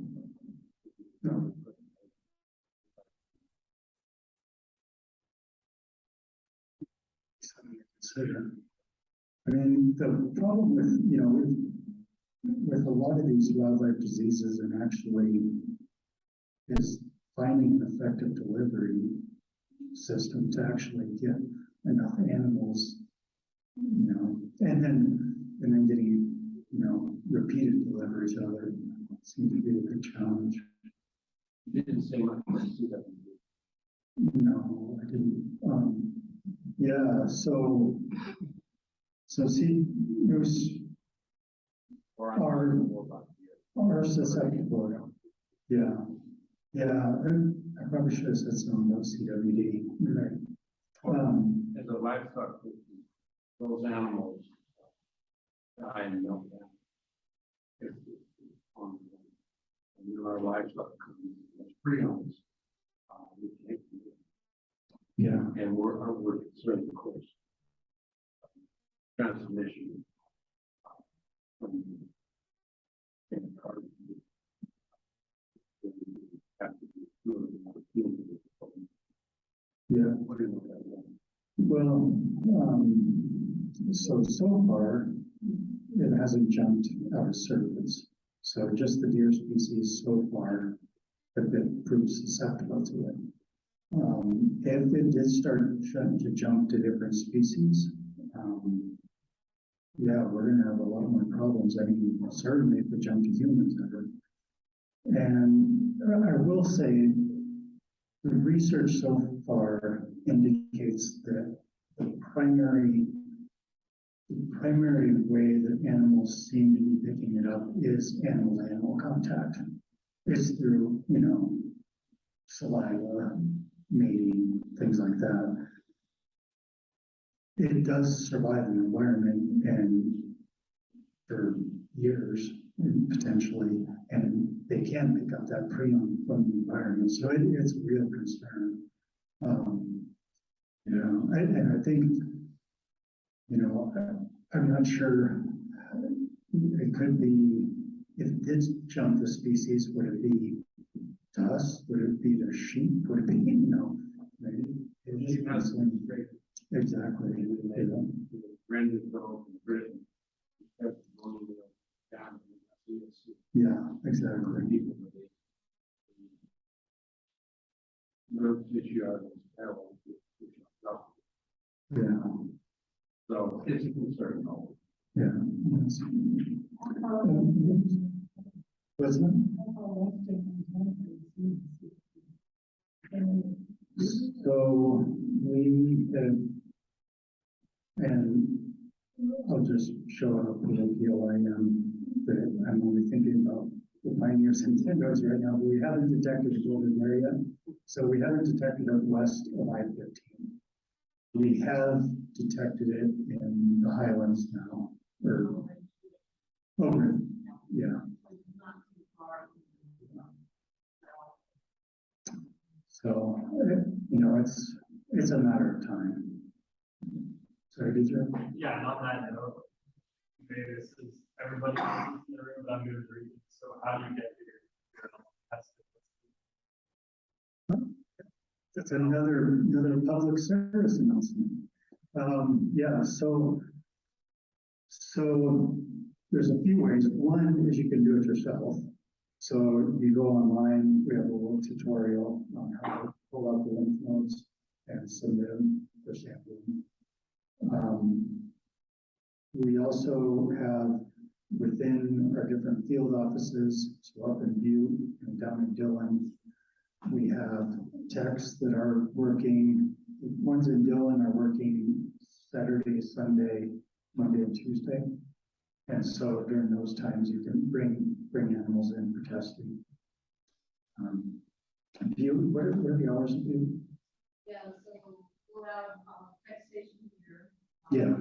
No. Something to consider. I mean, the problem with a lot of these wildlife diseases and actually is finding an effective delivery system to actually get enough animals, and then getting, repeated deliveries of it seems to be a big challenge. You didn't say much. No, I didn't, yeah, so see, there's are susceptible, yeah, and I probably should have said something about CWD, right? As a livestock, system, those animals die and melt down. If it's on them. And you know, our livestock, that's prions. We can't do it. Yeah, And we're concerned, of course. Transmission. From in the car. Have to be fluid and not fluid. yeah. What do you know about that? Well, so far, it hasn't jumped out of surface. So just the deer species so far have been proved susceptible to it. If it did start to jump to different species, yeah, we're gonna have a lot more problems. I mean, certainly if it jumped to humans ever. And I will say, the research so far indicates that the primary way that animals seem to be picking it up is animal-animal contact. It's through, saliva, mating, things like that. It does survive an environment and for years potentially, and they can pick up that prion from the environment. So it's a real concern. And I think, I'm not sure. It could be, if it did jump the species, would it be to us? Would it be the sheep? Would it be, right? It is constantly, exactly. Brandon Grove in Britain. Kept going down. Yeah, exactly. Nerve tissue out of his parallel. Yeah, So it's a concern. yeah. What's that? So we have, and I'll just show how parochial I am, that I'm only thinking about the pioneers and Nintendos right now, but we haven't detected a golden there yet. So we haven't detected it west of I-15. We have detected it in the highlands now, or over, yeah. So, it's a matter of time. Sorry, did you? Yeah, on that note, maybe this is everybody in the room, but I'm going to read it. So how do you get your test? That's another public service announcement. Yeah, so there's a few ways. One is you can do it yourself. So you go online, we have a little tutorial on how to pull out the lymph nodes and submit them for sampling. We also have within our different field offices, so up in Butte and down in Dillon, we have techs that are working. The ones in Dillon are working Saturday, Sunday, Monday, and Tuesday. And so during those times, you can bring animals in for testing. Butte, what are the hours of Butte? Yeah, so we'll have, tech station here. Yeah.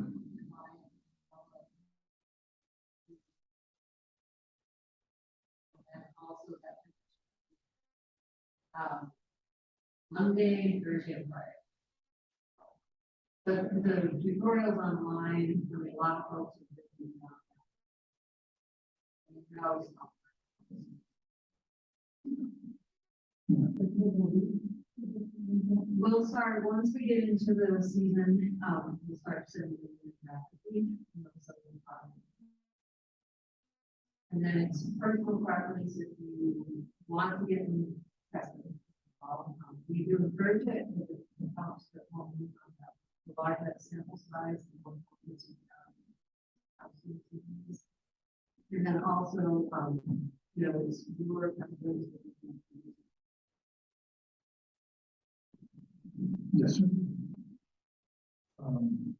And also that, Monday, Thursday, and Friday. But the tutorials online, I mean, a lot of folks are doing that. And how it's not. We'll start, once we get into the season, we'll start sending them back to the and then it's personal preference if you want to get them tested. We do encourage it, but the helps that won't provide that sample size. And then also, it's your Yes, sir. Um,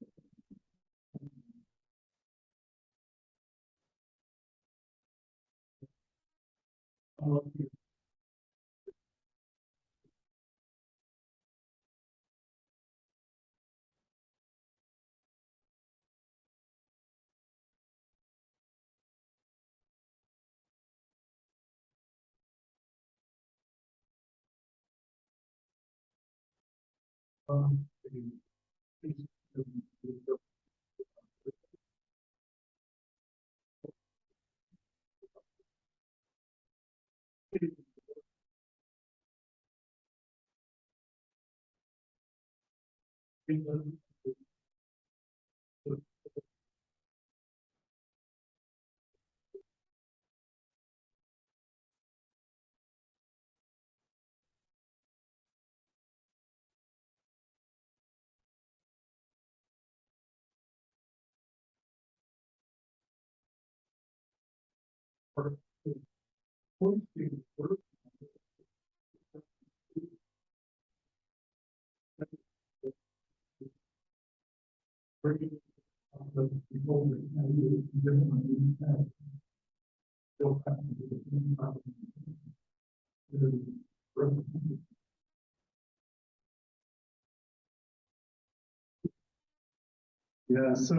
Yeah, so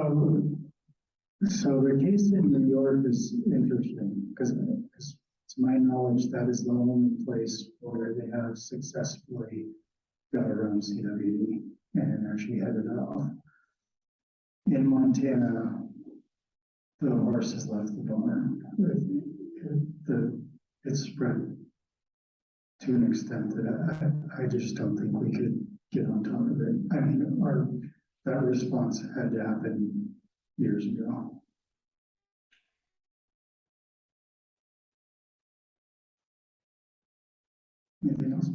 the case in New York is interesting because to my knowledge, that is the only place where they have successfully got around CWD and actually headed off. In Montana, the horses left the barn. It's spread to an extent that I just don't think we could get on top of it. I mean, that response had to happen years ago. Anything else?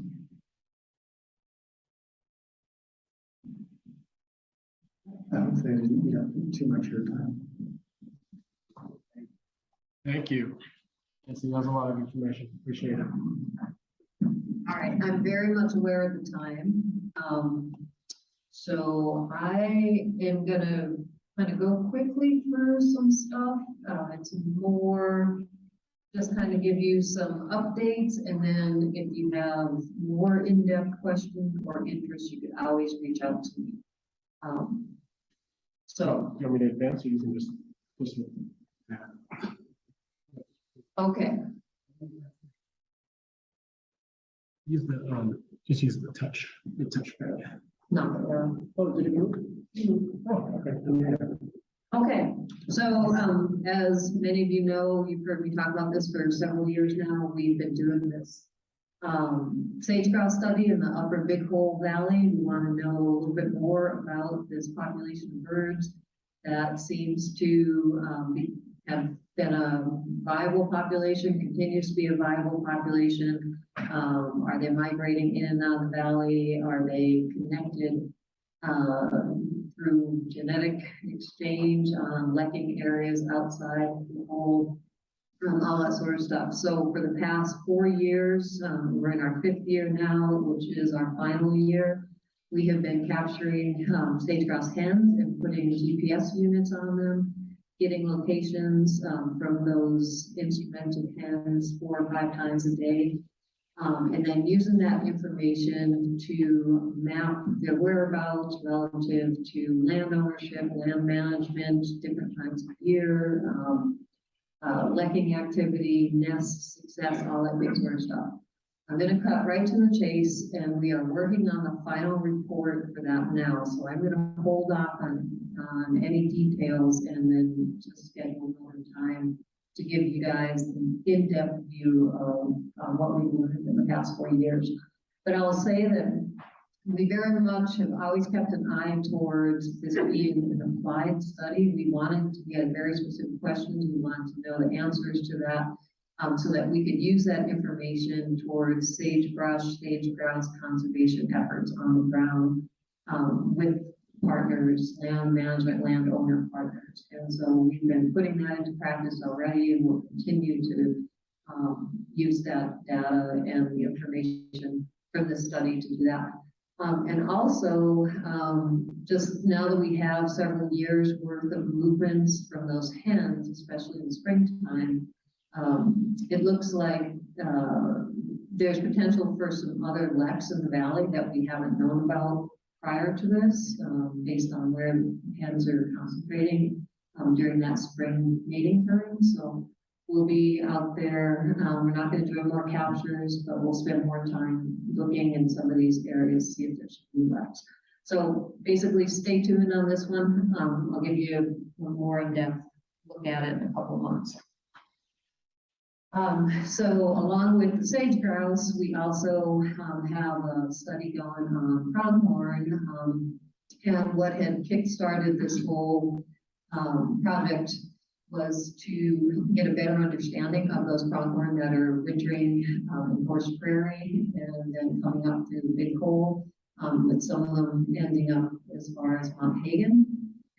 Hopefully I didn't eat up too much of your time. Thank you. Jesse, that was a lot of information. Appreciate it. All right, I'm very much aware of the time. So I am gonna kind of go quickly through some stuff. It's more just kind of give you some updates, and then if you have more in-depth questions or interest, you could always reach out to me. So. You want me to advance or you can just Okay. use just use the touchpad. No. Oh, did it move? Oh, okay. Okay, so as many of you know, you've heard me talk about this for several years now. We've been doing this sage grouse study in the upper Bighorn Valley. We want to know a little bit more about this population of birds that seems to have been a viable population, continues to be a viable population. Are they migrating in and out of the valley? Are they connected through genetic exchange on lecking areas outside the hole, all that sort of stuff. So for the past 4 years, we're in our 5th year now, which is our final year. We have been capturing sage grouse hens and putting GPS units on them, getting locations from those instrumented hens 4 or 5 times a day. And then using that information to map their whereabouts relative to land ownership, land management, different times of year, lecking activity, nest success, all that big sort of stuff. I'm going to cut right to the chase, and we are working on the final report for that now. So I'm going to hold off on any details and then just schedule another time to give you guys an in-depth view of what we've learned in the past 4 years. But I'll say that we very much have always kept an eye towards this being an applied study. We wanted to get very specific questions. We wanted to know the answers to that so that we could use that information towards sagebrush, sage grouse conservation efforts on the ground with partners, land management, landowner partners. And so we've been putting that into practice already, and we'll continue to use that data and the information from this study to do that. And also, just now that we have several years worth of movements from those hens, especially in the springtime, it looks like there's potential for some other leks in the valley that we haven't known about prior to this, based on where hens are concentrating during that spring mating time. So we'll be out there. We're not going to do more captures, but we'll spend more time looking in some of these areas, see if there's new leks. So basically, stay tuned on this one. I'll give you a more in-depth look at it in a couple of months. So along with the sage grouse, we also have a study going on pronghorn, and what had kick-started this whole project was to get a better understanding of those pronghorn that are wintering in horse prairie and then coming up through the big hole, with some of them ending up as far as Mount Hagen.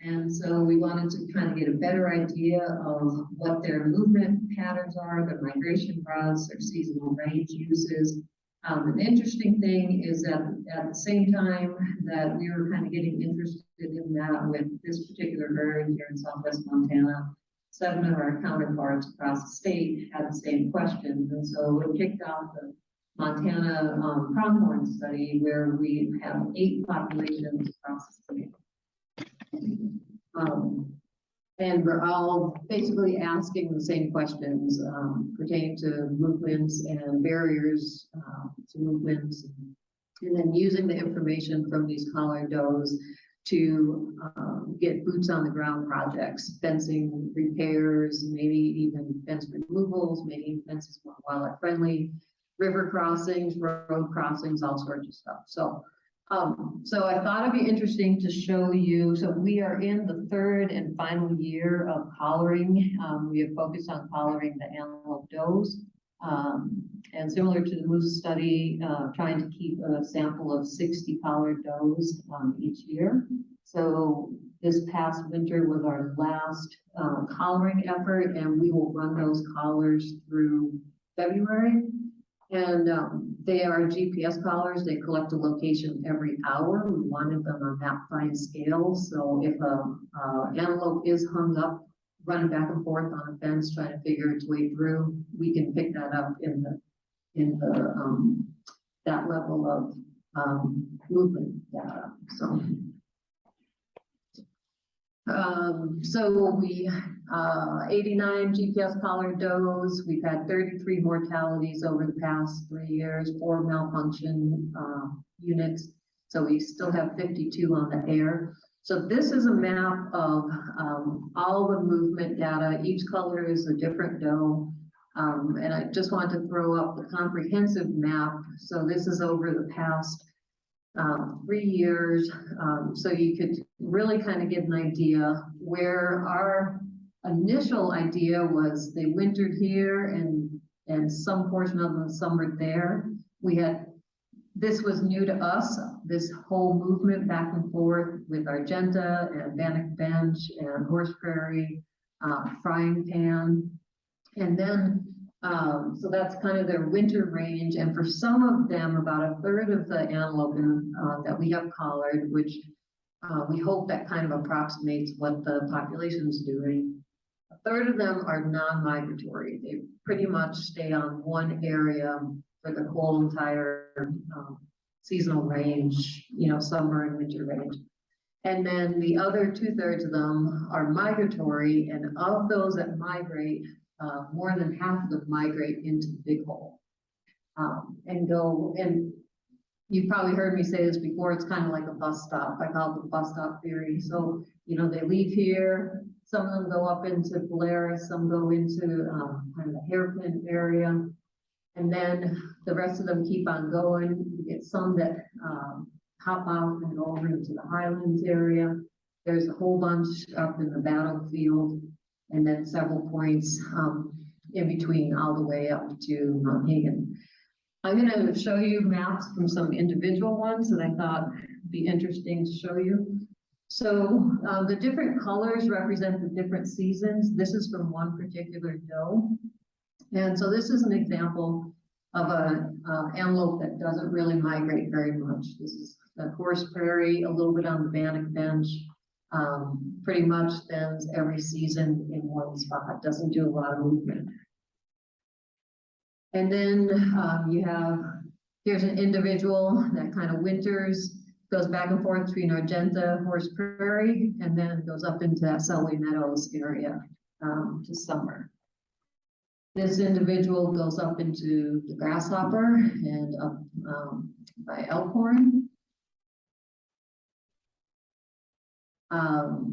And so we wanted to kind of get a better idea of what their movement patterns are, their migration routes, their seasonal range uses. An interesting thing is that at the same time that we were kind of getting interested in that with this particular herd here in Southwest Montana, 7 of our counterparts across the state had the same questions. And so it kicked off the Montana pronghorn study, where we have 8 populations across the state. And we're all basically asking the same questions pertaining to movements and barriers to movements, and then using the information from these collar does to get boots on the ground projects, fencing repairs, maybe even fence removals, making fences more wildlife friendly, river crossings, road crossings, all sorts of stuff. So I thought it'd be interesting to show you. So we are in the 3rd and final year of collaring. We have focused on collaring the antelope does. And similar to the moose study, trying to keep a sample of 60 collared does each year. So this past winter was our last collaring effort, and we will run those collars through February. And they are GPS collars. They collect a location every hour. We wanted them on that fine scale. So if a antelope is hung up, running back and forth on a fence, trying to figure its way through, we can pick that up in the that level of movement data. So we 89 GPS collar does. We've had 33 mortalities over the past 3 years, 4 malfunction units. So we still have 52 on the air. So this is a map of all the movement data. Each color is a different doe. And I just wanted to throw up the comprehensive map. So this is over the past 3 years. So you could really kind of get an idea where our initial idea was. They wintered here and some portion of them summered there. This was new to us, this whole movement back and forth with Argenta and Bannock Bench and Horse Prairie, Frying Pan. And then, so that's kind of their winter range. And for some of them, about 1/3 of the antelope that we have collared, which we hope that kind of approximates what the population is doing. 1/3 of them are non-migratory. They pretty much stay on one area for the whole entire seasonal range, summer and winter range. And then the other 2/3 of them are migratory, and of those that migrate, more than half of them migrate into the big hole and you've probably heard me say this before, it's kind of like a bus stop. I call it the bus stop theory. So, they leave here, some of them go up into Polaris, some go into kind of the hairpin area. And then the rest of them keep on going. You get some that hop off and go over into the Highlands area. There's a whole bunch up in the battlefield, and then several points in between all the way up to Mount Hagen. I'm going to show you maps from some individual ones that I thought would be interesting to show you. So the different colors represent the different seasons. This is from one particular doe. And so this is an example of an antelope that doesn't really migrate very much. This is the horse prairie, a little bit on the Bannock Bench. Pretty much spends every season in one spot, doesn't do a lot of movement. And then here's an individual that kind of winters, goes back and forth between Argenta, Horse Prairie, and then goes up into that Selway Meadows area to summer. This individual goes up into the Grasshopper and up by Elkhorn.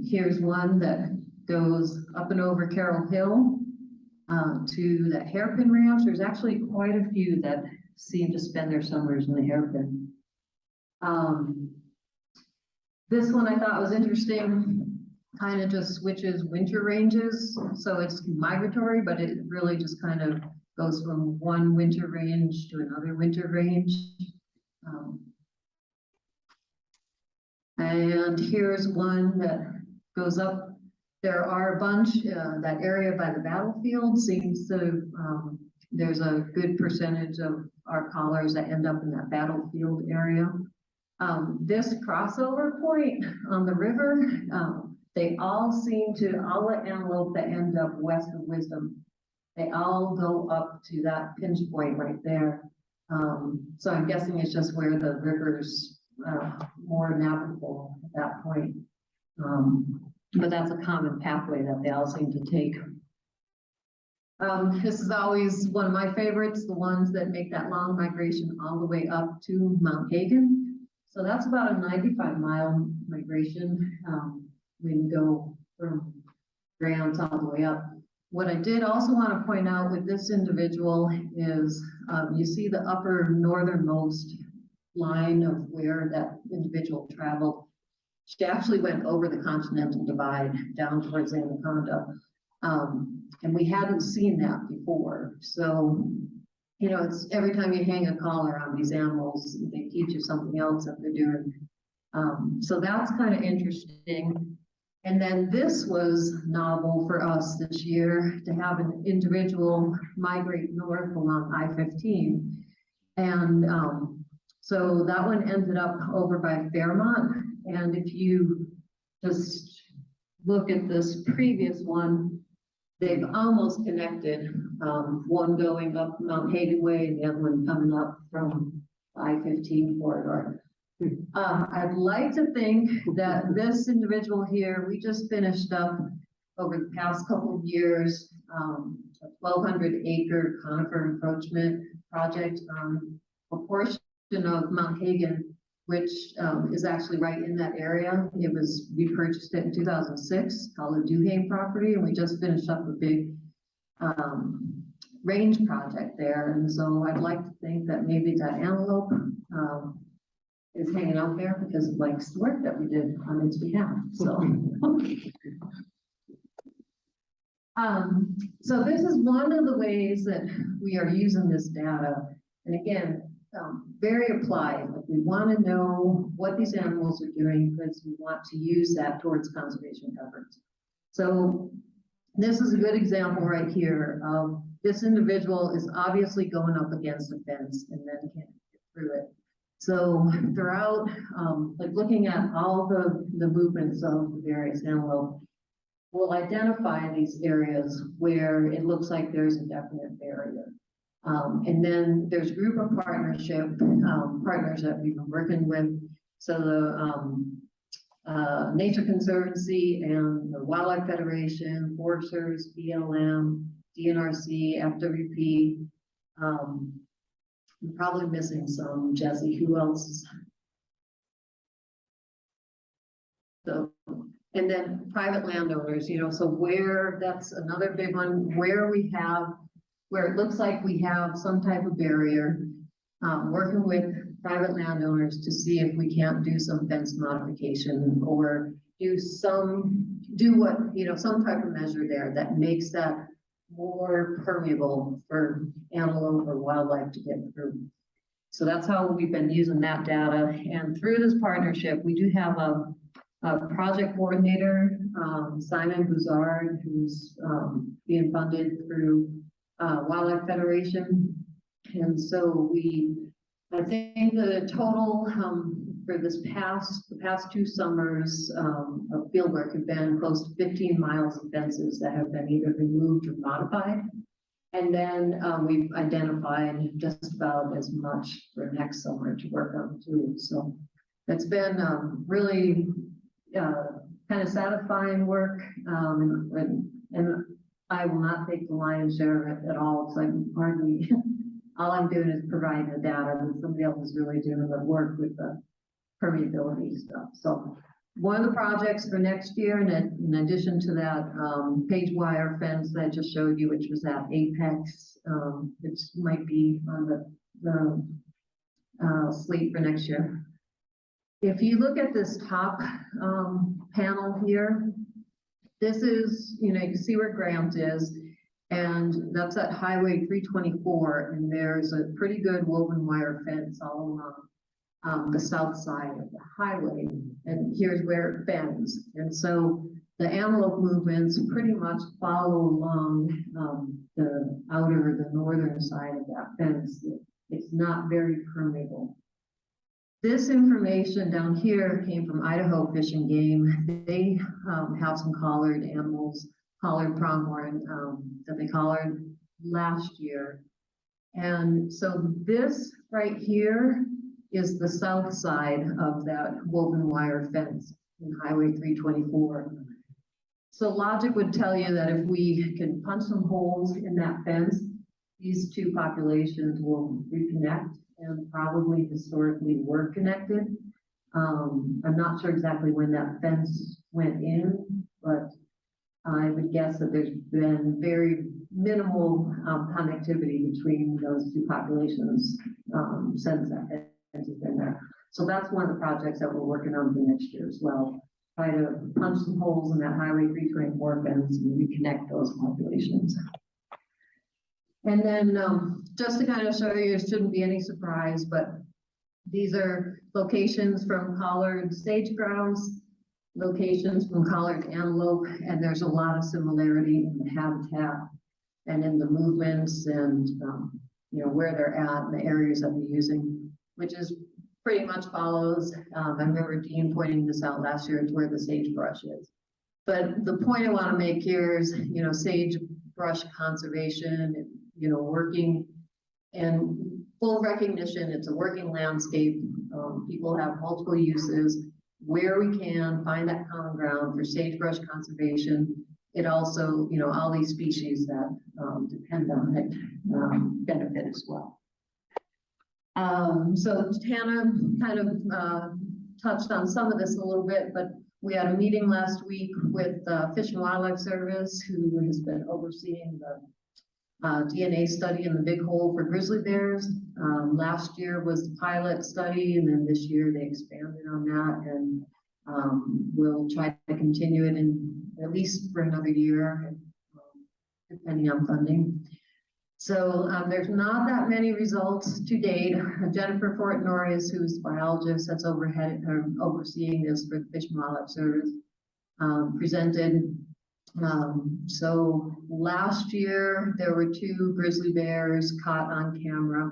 Here's one that goes up and over Carroll Hill to that Hairpin Ranch. There's actually quite a few that seem to spend their summers in the Hairpin. This one I thought was interesting, kind of just switches winter ranges. So it's migratory, but it really just kind of goes from one winter range to another winter range. And here's one that goes up. There are a bunch, that area by the battlefield seems to, there's a good percentage of our collars that end up in that battlefield area. This crossover point on the river, they all seem to, all the antelope that end up west of Wisdom, they all go up to that pinch point right there. So I'm guessing it's just where the river's more navigable at that point. But that's a common pathway that they all seem to take. This is always one of my favorites, the ones that make that long migration all the way up to Mount Hagen. So that's about a 95-mile migration when you go from Grants all the way up. What I did also want to point out with this individual is you see the upper northernmost line of where that individual traveled. She actually went over the Continental Divide down towards Anaconda. And we hadn't seen that before. So, you know, it's every time you hang a collar on these animals, they teach you something else that they're doing. So that's kind of interesting. And then this was novel for us this year to have an individual migrate north along I-15. And so that one ended up over by Fairmont. And if you just look at this previous one, they've almost connected, one going up Mount Hagen Way and the other one coming up from I-15 corridor. I'd like to think that this individual here, we just finished up over the past couple of years, a 1,200-acre conifer encroachment project on a portion of Mount Hagen, which is actually right in that area. We purchased it in 2006, called the Duhame property, and we just finished up a big range project there. And so I'd like to think that maybe that antelope is hanging out there because it likes the work that we did on its behalf. So, so this is one of the ways that we are using this data. And again, very applied. Like we want to know what these animals are doing because we want to use that towards conservation efforts. So this is a good example right here of this individual is obviously going up against a fence and then can't get through it. So throughout, like looking at all the movements of the various antelope, we'll identify these areas where it looks like there's a definite barrier. And then there's group of partnership partners that we've been working with. So the Nature Conservancy and the Wildlife Federation, Forest Service, BLM, DNRC, FWP. I'm probably missing some, Jesse, who else is? So, and then private landowners, you know, so where, that's another big one, where it looks like we have some type of barrier, working with private landowners to see if we can't do some fence modification or do what, you know, some type of measure there that makes that more permeable for antelope or wildlife to get through. So that's how we've been using that data. And through this partnership, we do have a project coordinator, Simon Bouchard, who's being funded through Wildlife Federation. And so I think the total for the past 2 summers, of fieldwork have been close to 15 miles of fences that have been either removed or modified. And then, we've identified just about as much for next summer to work on too. So it's been, really, kind of satisfying work. And I will not take the lion's share of it at all, because I'm hardly, all I'm doing is providing the data, and somebody else is really doing the work with the permeability stuff. So one of the projects for next year, and in addition to that, page wire fence that I just showed you, which was at Apex, which might be on the slate for next year. If you look at this top panel here, this is, you know, you can see where Grant is, and that's at Highway 324, and there's a pretty good woven wire fence all along the south side of the highway, and here's where it bends. And so the antelope movements pretty much follow along the northern side of that fence. It's not very permeable. This information down here came from Idaho Fish and Game. They have some collared animals, collared pronghorn, that they collared last year. And so this right here is the south side of that woven wire fence in Highway 324. So logic would tell you that if we can punch some holes in that fence, these two populations will reconnect, and probably historically were connected. I'm not sure exactly when that fence went in, but I would guess that there's been very minimal connectivity between those two populations since that fence has been there. So that's one of the projects that we're working on for next year as well. Try to punch some holes in that Highway 324 fence and reconnect those populations. And then just to kind of show you, it shouldn't be any surprise, but these are locations from collared sage grouse, locations from collared antelope, and there's a lot of similarity in the habitat and in the movements and you know, where they're at and the areas that they're using, which is pretty much follows. I remember Dean pointing this out last year, it's where the sagebrush is. But the point I want to make here is, you know, sagebrush conservation, you know, working and full recognition, it's a working landscape. People have multiple uses. Where we can find that common ground for sagebrush conservation, it also, you know, all these species that depend on it benefit as well. So Tana kind of touched on some of this a little bit, but we had a meeting last week with Fish and Wildlife Service, who has been overseeing the DNA study in the Big Hole for grizzly bears. Last year was the pilot study, and then this year they expanded on that, and we'll try to continue it in at least for another year, depending on funding. So there's not that many results to date. Jennifer Fortnorius, who's a biologist that's overseeing this for the Fish and Wildlife Service, presented. So last year there were 2 grizzly bears caught on camera.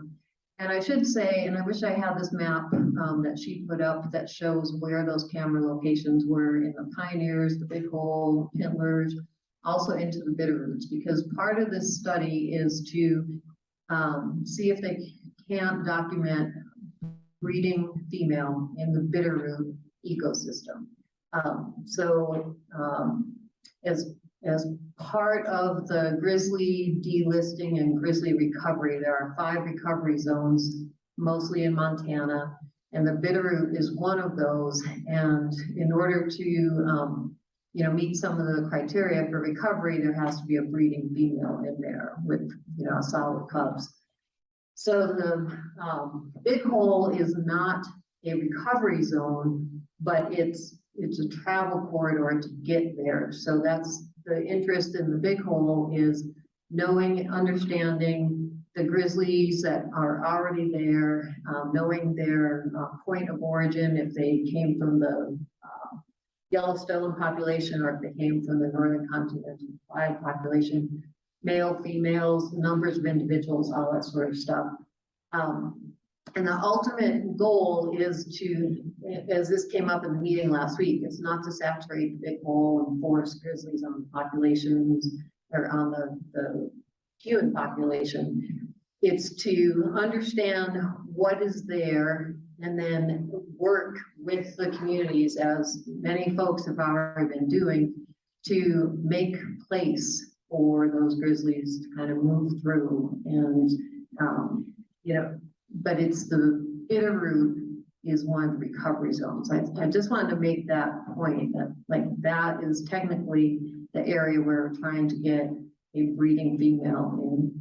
And I should say, and I wish I had this map that she put up that shows where those camera locations were in the Pioneers, the Big Hole, Pintlers, also into the Bitterroots, because part of this study is to see if they can't document breeding female in the Bitterroot ecosystem. As part of the grizzly delisting and grizzly recovery, there are 5 recovery zones, mostly in Montana, and the Bitterroot is one of those. And in order to, you know, meet some of the criteria for recovery, there has to be a breeding female in there with, you know, solid cubs. So the Big Hole is not a recovery zone, but it's a travel corridor to get there. So that's the interest in the Big Hole, is knowing, understanding the grizzlies that are already there, knowing their point of origin, if they came from the Yellowstone population or if they came from the Northern Continental Divide population, male, females, numbers of individuals, all that sort of stuff. And the ultimate goal is to, as this came up in the meeting last week, it's not to saturate the big hole and force grizzlies on the populations or on the human population. It's to understand what is there and then work with the communities, as many folks have already been doing, to make place for those grizzlies to kind of move through. And, you know, but it's the Bitterroot is one of the recovery zones. I just wanted to make that point, that like that is technically the area where we're trying to get a breeding female in.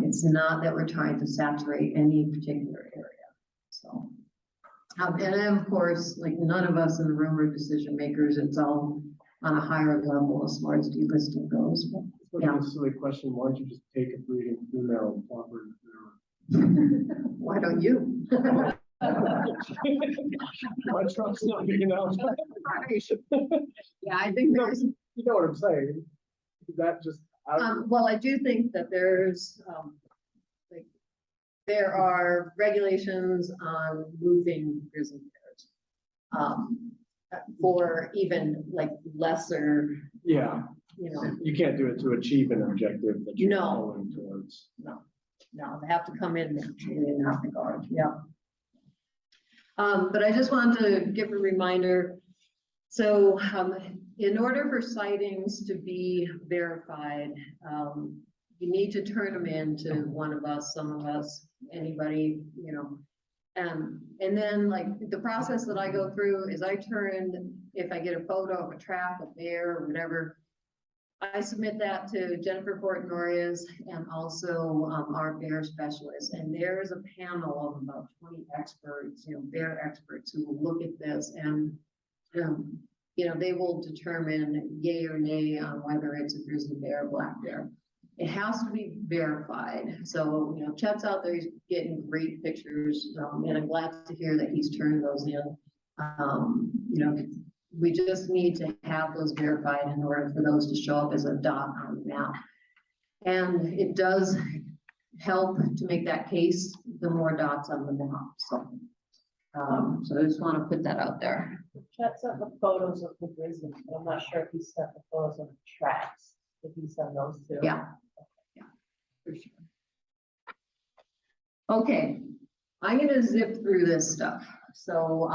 It's not that we're trying to saturate any particular area. So, and then of course, like none of us in the room are decision makers. It's all on a higher level as far as delisting goes. But, Yeah. That's a silly question. Why don't you just take a breeding female and plop her in why don't you? My truck's not big enough. Yeah, I think there's. You know what I'm saying? That just. Well, I do think that there's, like, there are regulations on moving grizzly bears. For even like lesser. Yeah. You know. You can't do it to achieve an objective that you're No. going towards. No, they have to come in naturally in that regard, yeah. But I just wanted to give a reminder. So, in order for sightings to be verified, you need to turn them in to one of us, some of us, anybody, you know. And then like the process that I go through is I turn, if I get a photo of a trap, a bear, or whatever, I submit that to Jennifer Portnorias and also our bear specialist. And there is a panel of about 20 experts, you know, bear experts who will look at this and, you know, they will determine yay or nay on whether it's a grizzly bear or black bear. It has to be verified. So, you know, Chet's out there, he's getting great pictures, and I'm glad to hear that he's turned those in. You know, we just need to have those verified in order for those to show up as a dot on the map. And it does help to make that case, the more dots on the map. So I just want to put that out there. Chet sent the photos of the grizzlies, but I'm not sure if he sent the photos of the tracks. Did he send those too? Yeah. Yeah, for sure. Okay, I'm gonna zip through this stuff. So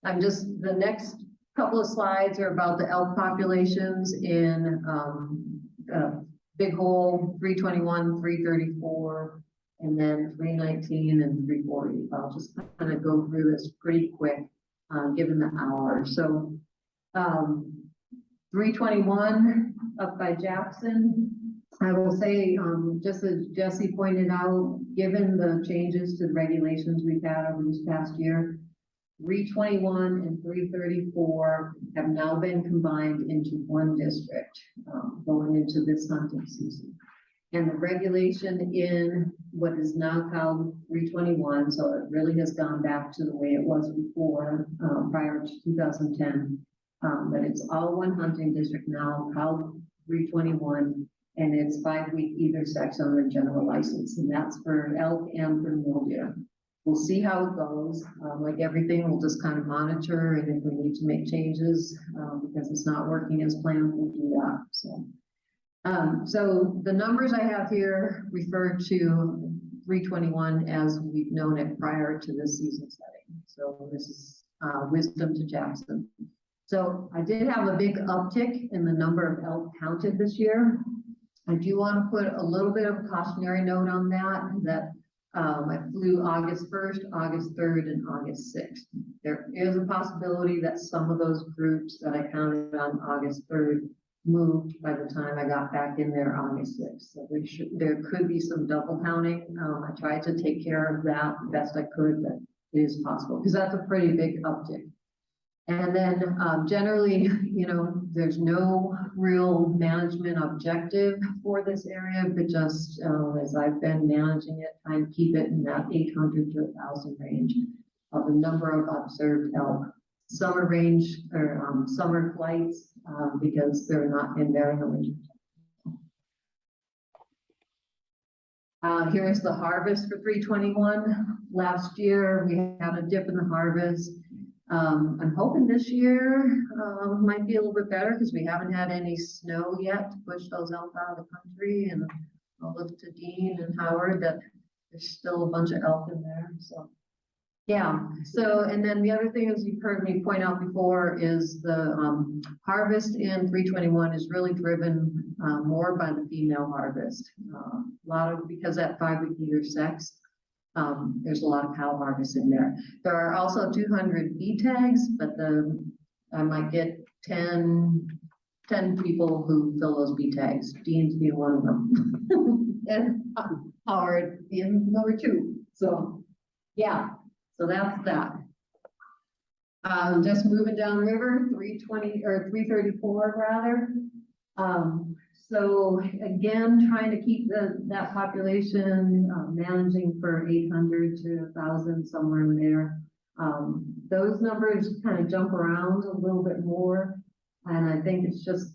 I'm just, the next couple of slides are about the elk populations in Big Hole 321, 334, and then 319 and 340. I'll just kind of go through this pretty quick, given the hour. So 321 up by Jackson. I will say, just as Jesse pointed out, given the changes to the regulations we've had over this past year, 321 and 334 have now been combined into one district, going into this hunting season. And the regulation in what is now called 321, so it really has gone back to the way it was before, prior to 2010, but it's all one hunting district now called 321, and it's 5-week either sex owner general license, and that's for elk and for mule deer. We'll see how it goes. Like everything, we'll just kind of monitor, and if we need to make changes because it's not working as planned, we'll do that. So the numbers I have here refer to 321 as we've known it prior to this season setting. So this is wisdom to Jackson. So I did have a big uptick in the number of elk counted this year. I do want to put a little bit of a cautionary note on that I flew August 1st, August 3rd, and August 6th. There is a possibility that some of those groups that I counted on August 3rd moved by the time I got back in there August 6th. So there could be some double counting. I tried to take care of that the best I could, but it is possible because that's a pretty big uptick. And then generally, you know, there's no real management objective for this area, but just as I've been managing it, trying to keep it in that 800 to 1,000 range of the number of observed elk. Summer range or summer flights because they're not in there in the winter. Here's the harvest for 321. Last year, we had a dip in the harvest. I'm hoping this year, might be a little bit better because we haven't had any snow yet to push those elk out of the country. And I'll look to Dean and Howard that there's still a bunch of elk in there, so. Yeah, so, and then the other thing is you've heard me point out before is the harvest in 321 is really driven more by the female harvest. A lot of, because that 5-week year sex, there's a lot of cow harvest in there. There are also 200 B tags, but I might get 10 people who fill those B tags. Dean's being one of them. And Howard being number 2. So, yeah. So that's that. Just moving down the river, 320 or 334 rather. So again, trying to keep that population managing for 800 to 1,000, somewhere in there. Those numbers kind of jump around a little bit more, and I think it's just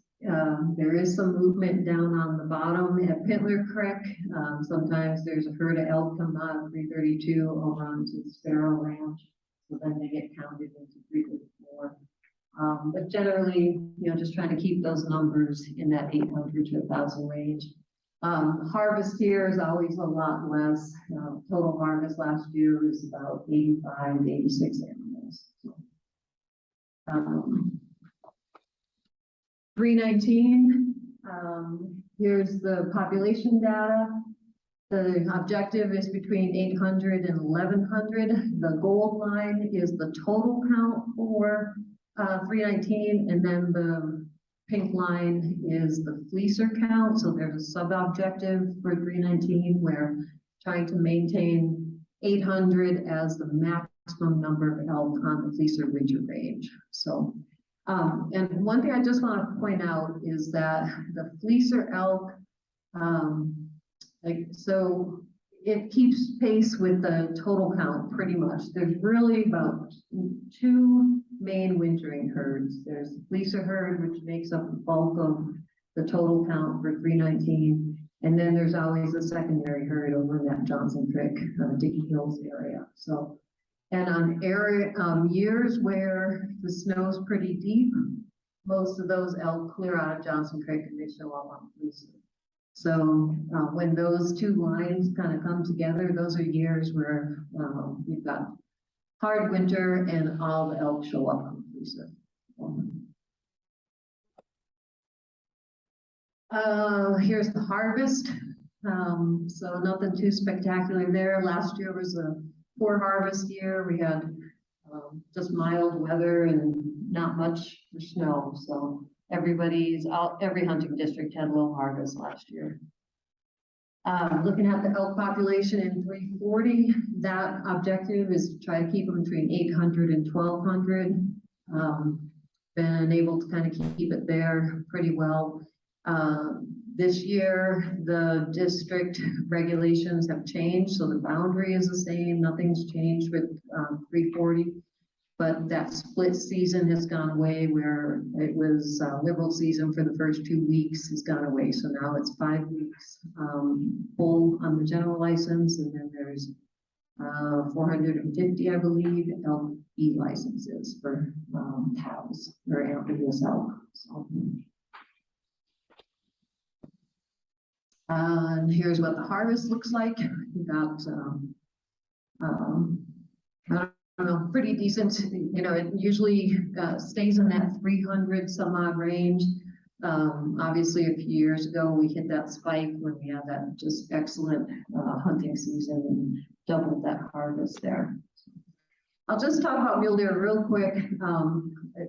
there is some movement down on the bottom at Pintler Creek. Sometimes there's a herd of elk come out of 332 over onto the Sparrow Ranch, so then they get counted into 334. But generally, just trying to keep those numbers in that 800 to 1,000 range. Harvest here is always a lot less. Total harvest last year was about 85, 86 animals. So, 319, here's the population data. The objective is between 800 and 1,100. The gold line is the total count for 319, and then the pink line is the fleecer count. So there's a sub-objective for 319 where trying to maintain 800 as the maximum number of elk on the fleecer winter range. So and one thing I just want to point out is that the fleecer elk, so it keeps pace with the total count pretty much. There's really about 2 main wintering herds. There's the fleecer herd, which makes up the bulk of the total count for 319. And then there's always a secondary herd over in that Johnson Creek, Dickey Hills area. So, and on years where the snow's pretty deep, most of those elk clear out of Johnson Creek and they show up on fleecer. So when those 2 lines kind of come together, those are years where we've got hard winter and all the elk show up on fleecer. Here's the harvest. So nothing too spectacular there. Last year was a poor harvest year. We had just mild weather and not much for snow. So every hunting district had low harvest last year. Looking at the elk population in 340, that objective is to try to keep them between 800 and 1,200. Been able to kind of keep it there pretty well. This year, the district regulations have changed, so the boundary is the same. Nothing's changed with 340, but that split season has gone away where it was liberal season for the first 2 weeks has gone away. So now it's 5 weeks full on the general license, and then there's 450, I believe, elk E licenses for cows or amphibious elk. So. And here's what the harvest looks like. We got, I don't know, pretty decent. It usually stays in that 300 some odd range. Obviously, a few years ago, we hit that spike when we had that just excellent hunting season and doubled that harvest there. I'll just talk about mule deer real quick.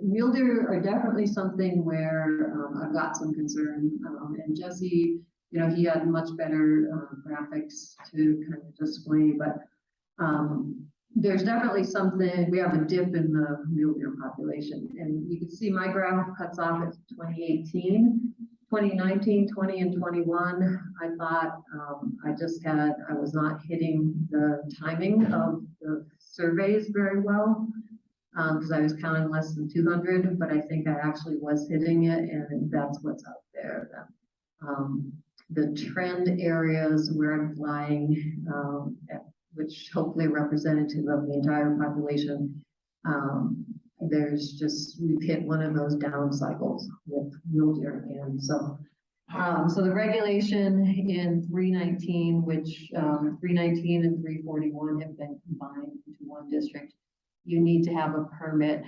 Mule deer are definitely something where I've got some concern. And Jesse, he had much better graphics to kind of display, but there's definitely something. We have a dip in the mule deer population, and you can see my graph cuts off at 2018, 2019, 20, and 21. I thought I was not hitting the timing of the surveys very well because I was counting less than 200, but I think I actually was hitting it, and that's what's out there. the trend areas where I'm flying, which hopefully representative of the entire population. There's just, we've hit one of those down cycles with mule deer again. So the regulation in 319, which 319 and 341 have been combined into one district. You need to have a permit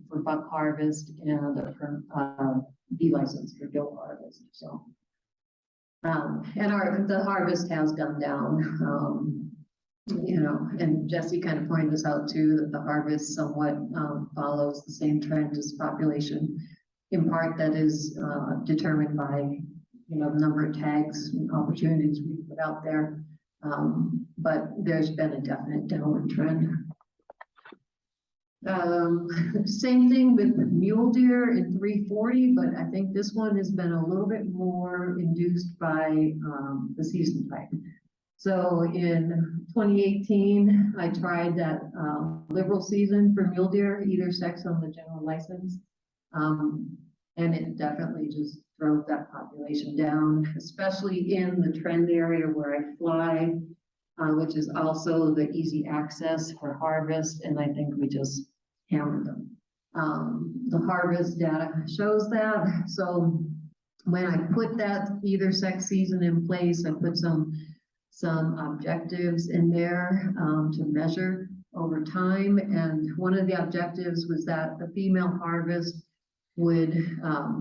for buck harvest and a bee license for doe harvest. So, and the harvest has gone down. You know, and Jesse kind of pointed this out too, that the harvest somewhat follows the same trend as population, in part that is determined by, you know, the number of tags and opportunities we put out there. But there's been a definite downward trend. Same thing with mule deer in 340, but I think this one has been a little bit more induced by the season type. So in 2018, I tried that liberal season for mule deer, either sex on the general license. And it definitely just drove that population down, especially in the trend area where I fly, which is also the easy access for harvest. And I think we just hammered them. The harvest data shows that. So when I put that either sex season in place, I put some objectives in there to measure over time. And one of the objectives was that the female harvest would,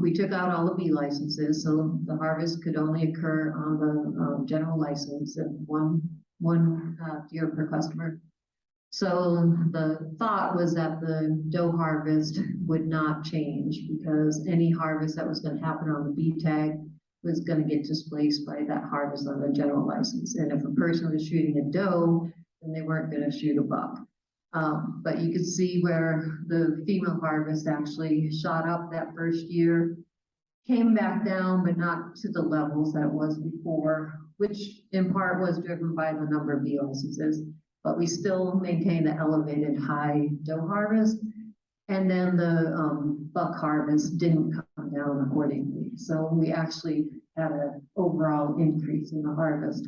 we took out all the bee licenses, so the harvest could only occur on the general license and one deer per customer. So the thought was that the doe harvest would not change because any harvest that was going to happen on the bee tag was going to get displaced by that harvest on the general license. And if a person was shooting a doe, then they weren't going to shoot a buck. But you could see where the female harvest actually shot up that first year, came back down, but not to the levels that it was before, which in part was driven by the number of bee licenses, but we still maintained the elevated high doe harvest. And then the buck harvest didn't come down accordingly. So we actually had an overall increase in the harvest,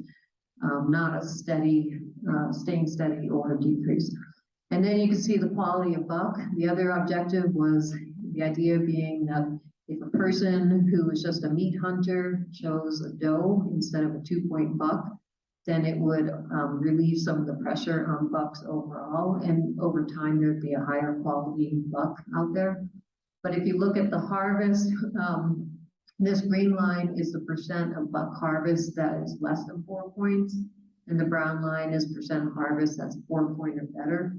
not a steady, staying steady or a decrease. And then you can see the quality of buck. The other objective was the idea being that if a person who was just a meat hunter chose a doe instead of a 2-point buck, then it would relieve some of the pressure on bucks overall. And over time, there'd be a higher quality buck out there. But if you look at the harvest, this green line is the percent of buck harvest that is less than 4 points. And the brown line is percent of harvest that's 4 point or better.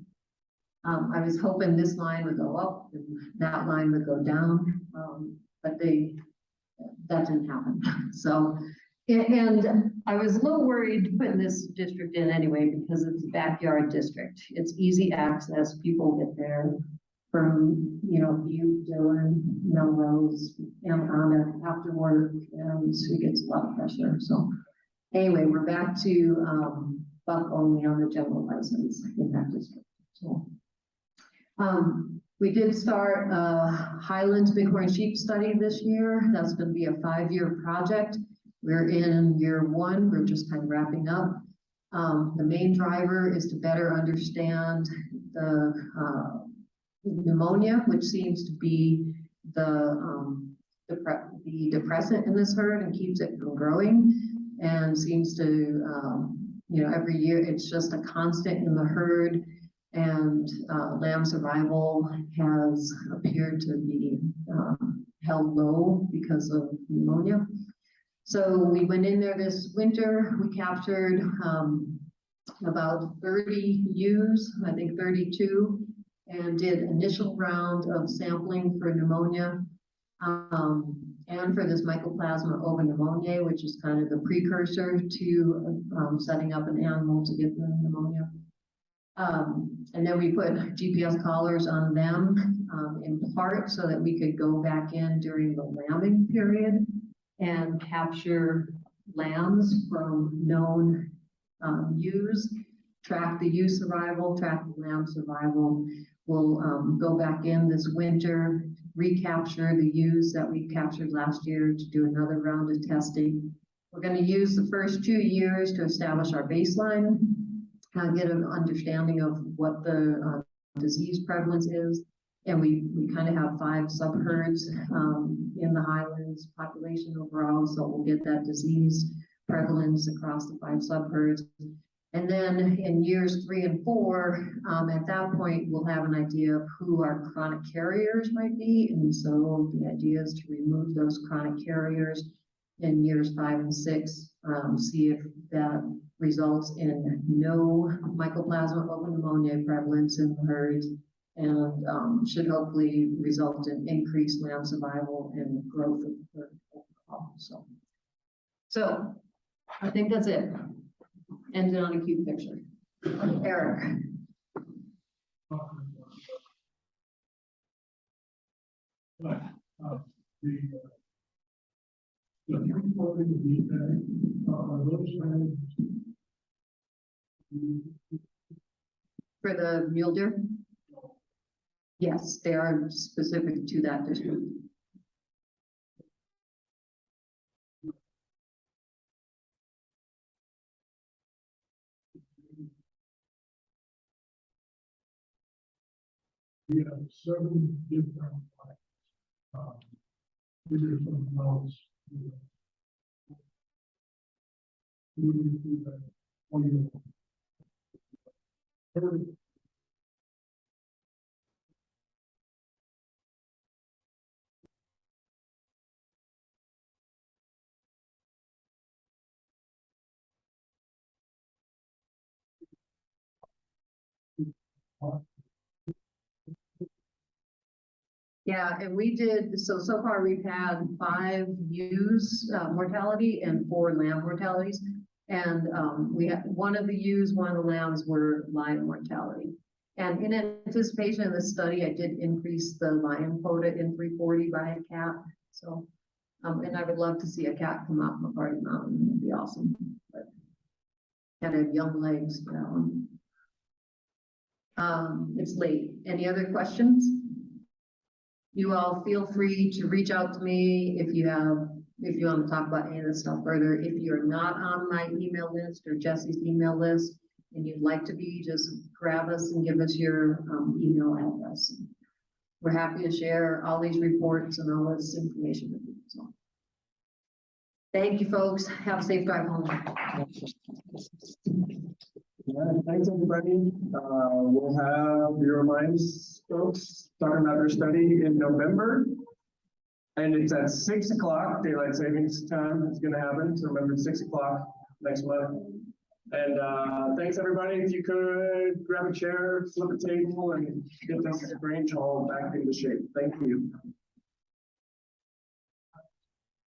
I was hoping this line would go up and that line would go down, but that didn't happen. So, and I was a little worried putting this district in anyway, because it's a backyard district. It's easy access. People get there from, you know, Butte, Dillon, Melrose, and on after work, and it gets a lot of pressure. So anyway, we're back to buck only on the general license in that district. So we did start Highlands Bighorn Sheep study this year. That's going to be a 5-year project. We're in year 1. We're just kind of wrapping up. The main driver is to better understand the pneumonia, which seems to be the depressant in this herd and keeps it from growing, and seems to, you know, every year it's just a constant in the herd. And lamb survival has appeared to be held low because of pneumonia. So we went in there this winter. We captured about 30 ewes, I think 32, and did initial round of sampling for pneumonia and for this Mycoplasma ovipneumonae, which is kind of the precursor to setting up an animal to get the pneumonia. And then we put GPS collars on them in part so that we could go back in during the lambing period and capture lambs from known ewes, track the ewe survival, track the lamb survival. We'll go back in this winter, recapture the ewes that we captured last year to do another round of testing, We're gonna use the first 2 years to establish our baseline, get an understanding of what the disease prevalence is. And we kind of have 5 subherds in the Highlands population overall, so we'll get that disease prevalence across the 5 subherds. And then in years 3 and 4, at that point, we'll have an idea of who our chronic carriers might be. And so the idea is to remove those chronic carriers in years 5 and 6, see if that results in no mycoplasma open pneumonia prevalence in the herds, and should hopefully result in increased lamb survival and growth of the herd overall. So I think that's it. Ended on a cute picture. Eric. The people in the detail, are those lands? For the mule deer? Yes, they are specific to that district. We have 7 different lines. Figures of mouse. Yeah, and we did, so far we've had 5 ewes mortality and 4 lamb mortalities. And we had one of the ewes, one of the lambs were lion mortality. And in anticipation of this study, I did increase the lion quota in 340 by a cat. So, and I would love to see a cat come out from McCarty Mountain. It'd be awesome. But gotta have young legs for that one. It's late. Any other questions? You all feel free to reach out to me if you want to talk about any of this stuff further. If you're not on my email list or Jesse's email list and you'd like to be, just grab us and give us your email address. We're happy to share all these reports and all this information with you. So, thank you, folks. Have a safe drive home. Yeah, thanks everybody. We'll have Bureau Minds folks talking about their study in November. And it's at 6 o'clock, daylight savings time is gonna happen. So remember, 6 o'clock next month. And thanks everybody. If you could grab a chair, flip a table, and get this Grange Hall back into shape. Thank you.